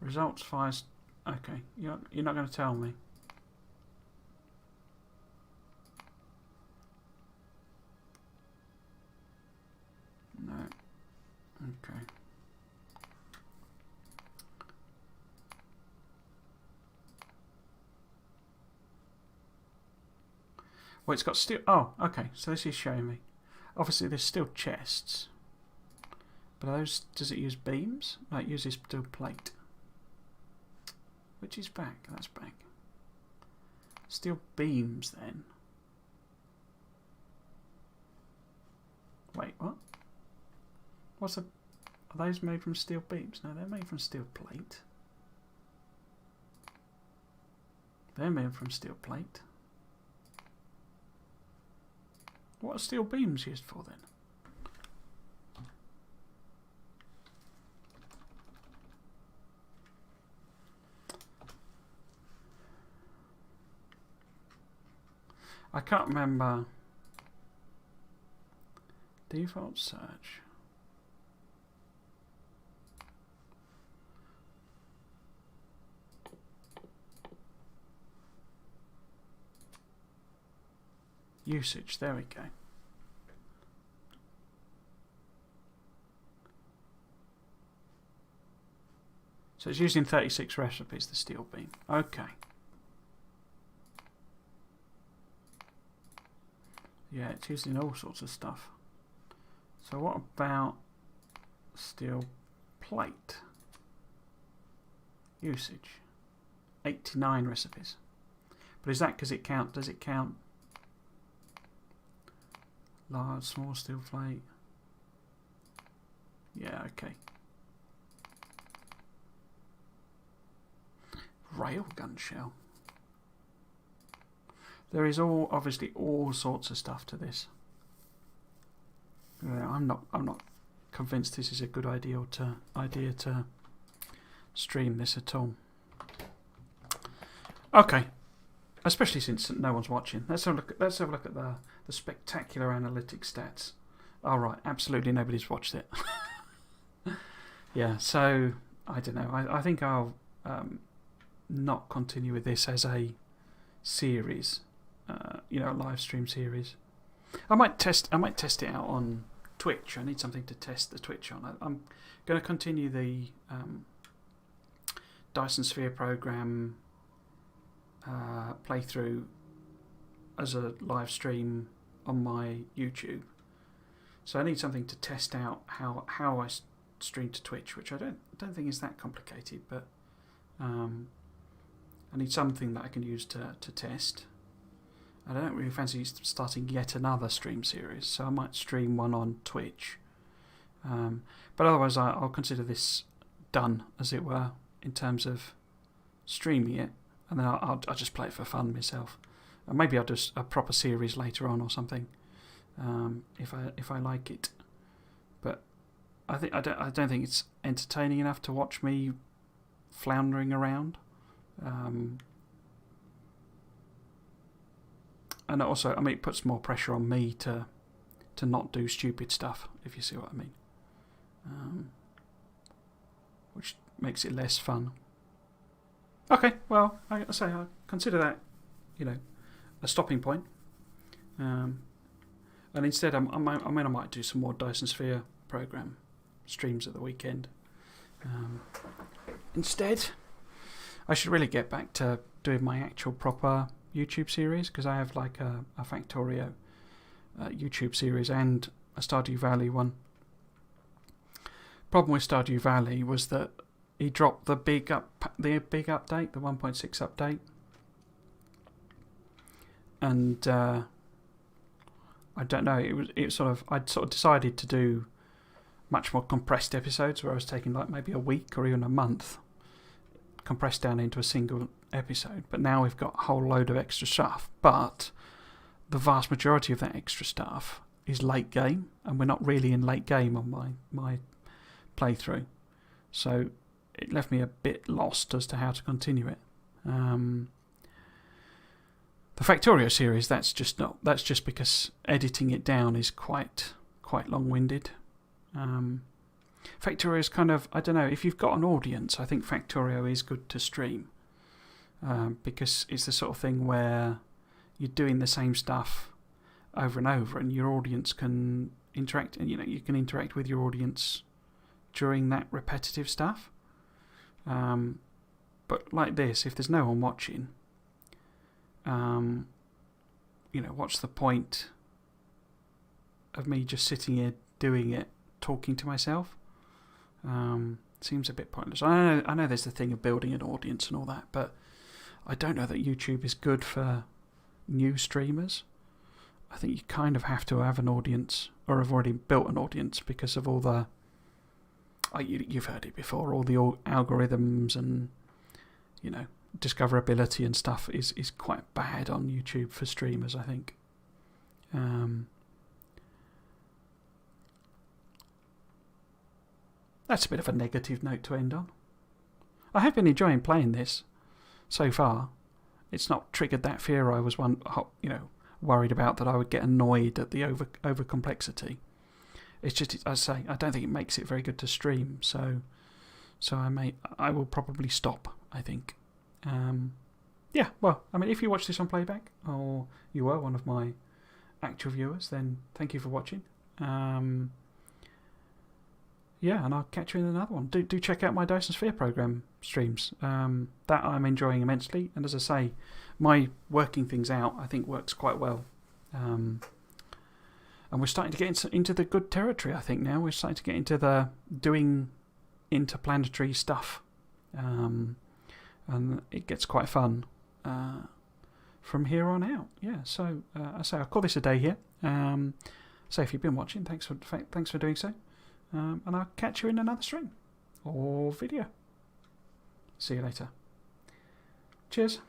Results fires. Okay, you're not going to tell me. No. Okay. Well, it's got steel... Oh, okay. So this is showing me. Obviously, there's steel chests. But are those... Does it use beams? No, it uses steel plate. Which is back. That's back. Steel beams, then. Wait, what? What's a... Are those made from steel beams? No, they're made from steel plate. They're made from steel plate. What are steel beams used for then? I can't remember. Default search. Usage, there we go. So it's used in 36 recipes, the steel beam. Okay. Yeah, it's used in all sorts of stuff. So what about steel plate? Usage. 89 recipes. But is that because it count? Does it count large, small steel plate? Yeah, okay. Railgun shell. There is obviously all sorts of stuff to this. Yeah, I'm not convinced this is a good idea to stream this at all. Okay, especially since no one's watching. Let's have a look at the spectacular analytics stats. All right, absolutely nobody's watched it. Yeah, so I don't know. I think I'll not continue with this as a series, you know, a live stream series. I might test it out on Twitch. I need something to test the Twitch on. I'm going to continue the Dyson Sphere program playthrough as a live stream on my YouTube. So I need something to test out how I stream to Twitch, which I don't think is that complicated, but I need something that I can use to test. I don't really fancy starting yet another stream series, so I might stream one on Twitch. But otherwise, I'll consider this done, as it were, in terms of streaming it, and then I'll just play it for fun myself. And maybe I'll do a proper series later on or something, if I like it. But I don't think it's entertaining enough to watch me floundering around. And also, I mean, it puts more pressure on me to not do stupid stuff, if you see what I mean. Which makes it less fun. Okay, well, I consider that, you know, a stopping point. And instead, I might do some more Dyson Sphere program streams at the weekend. Instead, I should really get back to doing my actual proper YouTube series, because I have like a Factorio YouTube series and a Stardew Valley one. Problem with Stardew Valley was that he dropped the big update, the 1.6 update, and I don't know. I'd sort of decided to do much more compressed episodes, where I was taking like maybe a week or even a month compressed down into a single episode. But now we've got a whole load of extra stuff. But the vast majority of that extra stuff is late game, and we're not really in late game on my playthrough. So it left me a bit lost as to how to continue it. The Factorio series, that's just because editing it down is quite long-winded. Factorio is kind of, I don't know, if you've got an audience, I think Factorio is good to stream, because it's the sort of thing where you're doing the same stuff over and over, and your audience can interact, and you can interact with your audience during that repetitive stuff. But like this, if there's no one watching, what's the point of me just sitting here doing it, talking to myself? Seems a bit pointless. I know there's the thing of building an audience and all that, but I don't know that YouTube is good for new streamers. I think you kind of have to have an audience, or have already built an audience, because of all the... you've heard it before, all the algorithms and, discoverability and stuff is quite bad on YouTube for streamers, I think. That's a bit of a negative note to end on. I have been enjoying playing this so far. It's not triggered that fear I was worried about, that I would get annoyed at the over complexity. It's just, as I say, I don't think it makes it very good to stream. So I will probably stop, I think. Yeah, well, I mean, if you watch this on playback, or you were one of my actual viewers, then thank you for watching. Yeah, and I'll catch you in another one. Do check out my Dyson Sphere program streams. That I'm enjoying immensely. And as I say, my working things out, I think, works quite well. And we're starting to get into the good territory, I think, now. We're starting to get into the doing interplanetary stuff. And it gets quite fun from here on out. Yeah, so I say I'll call this a day here. So if you've been watching, thanks for doing so. And I'll catch you in another stream or video. See you later. Cheers.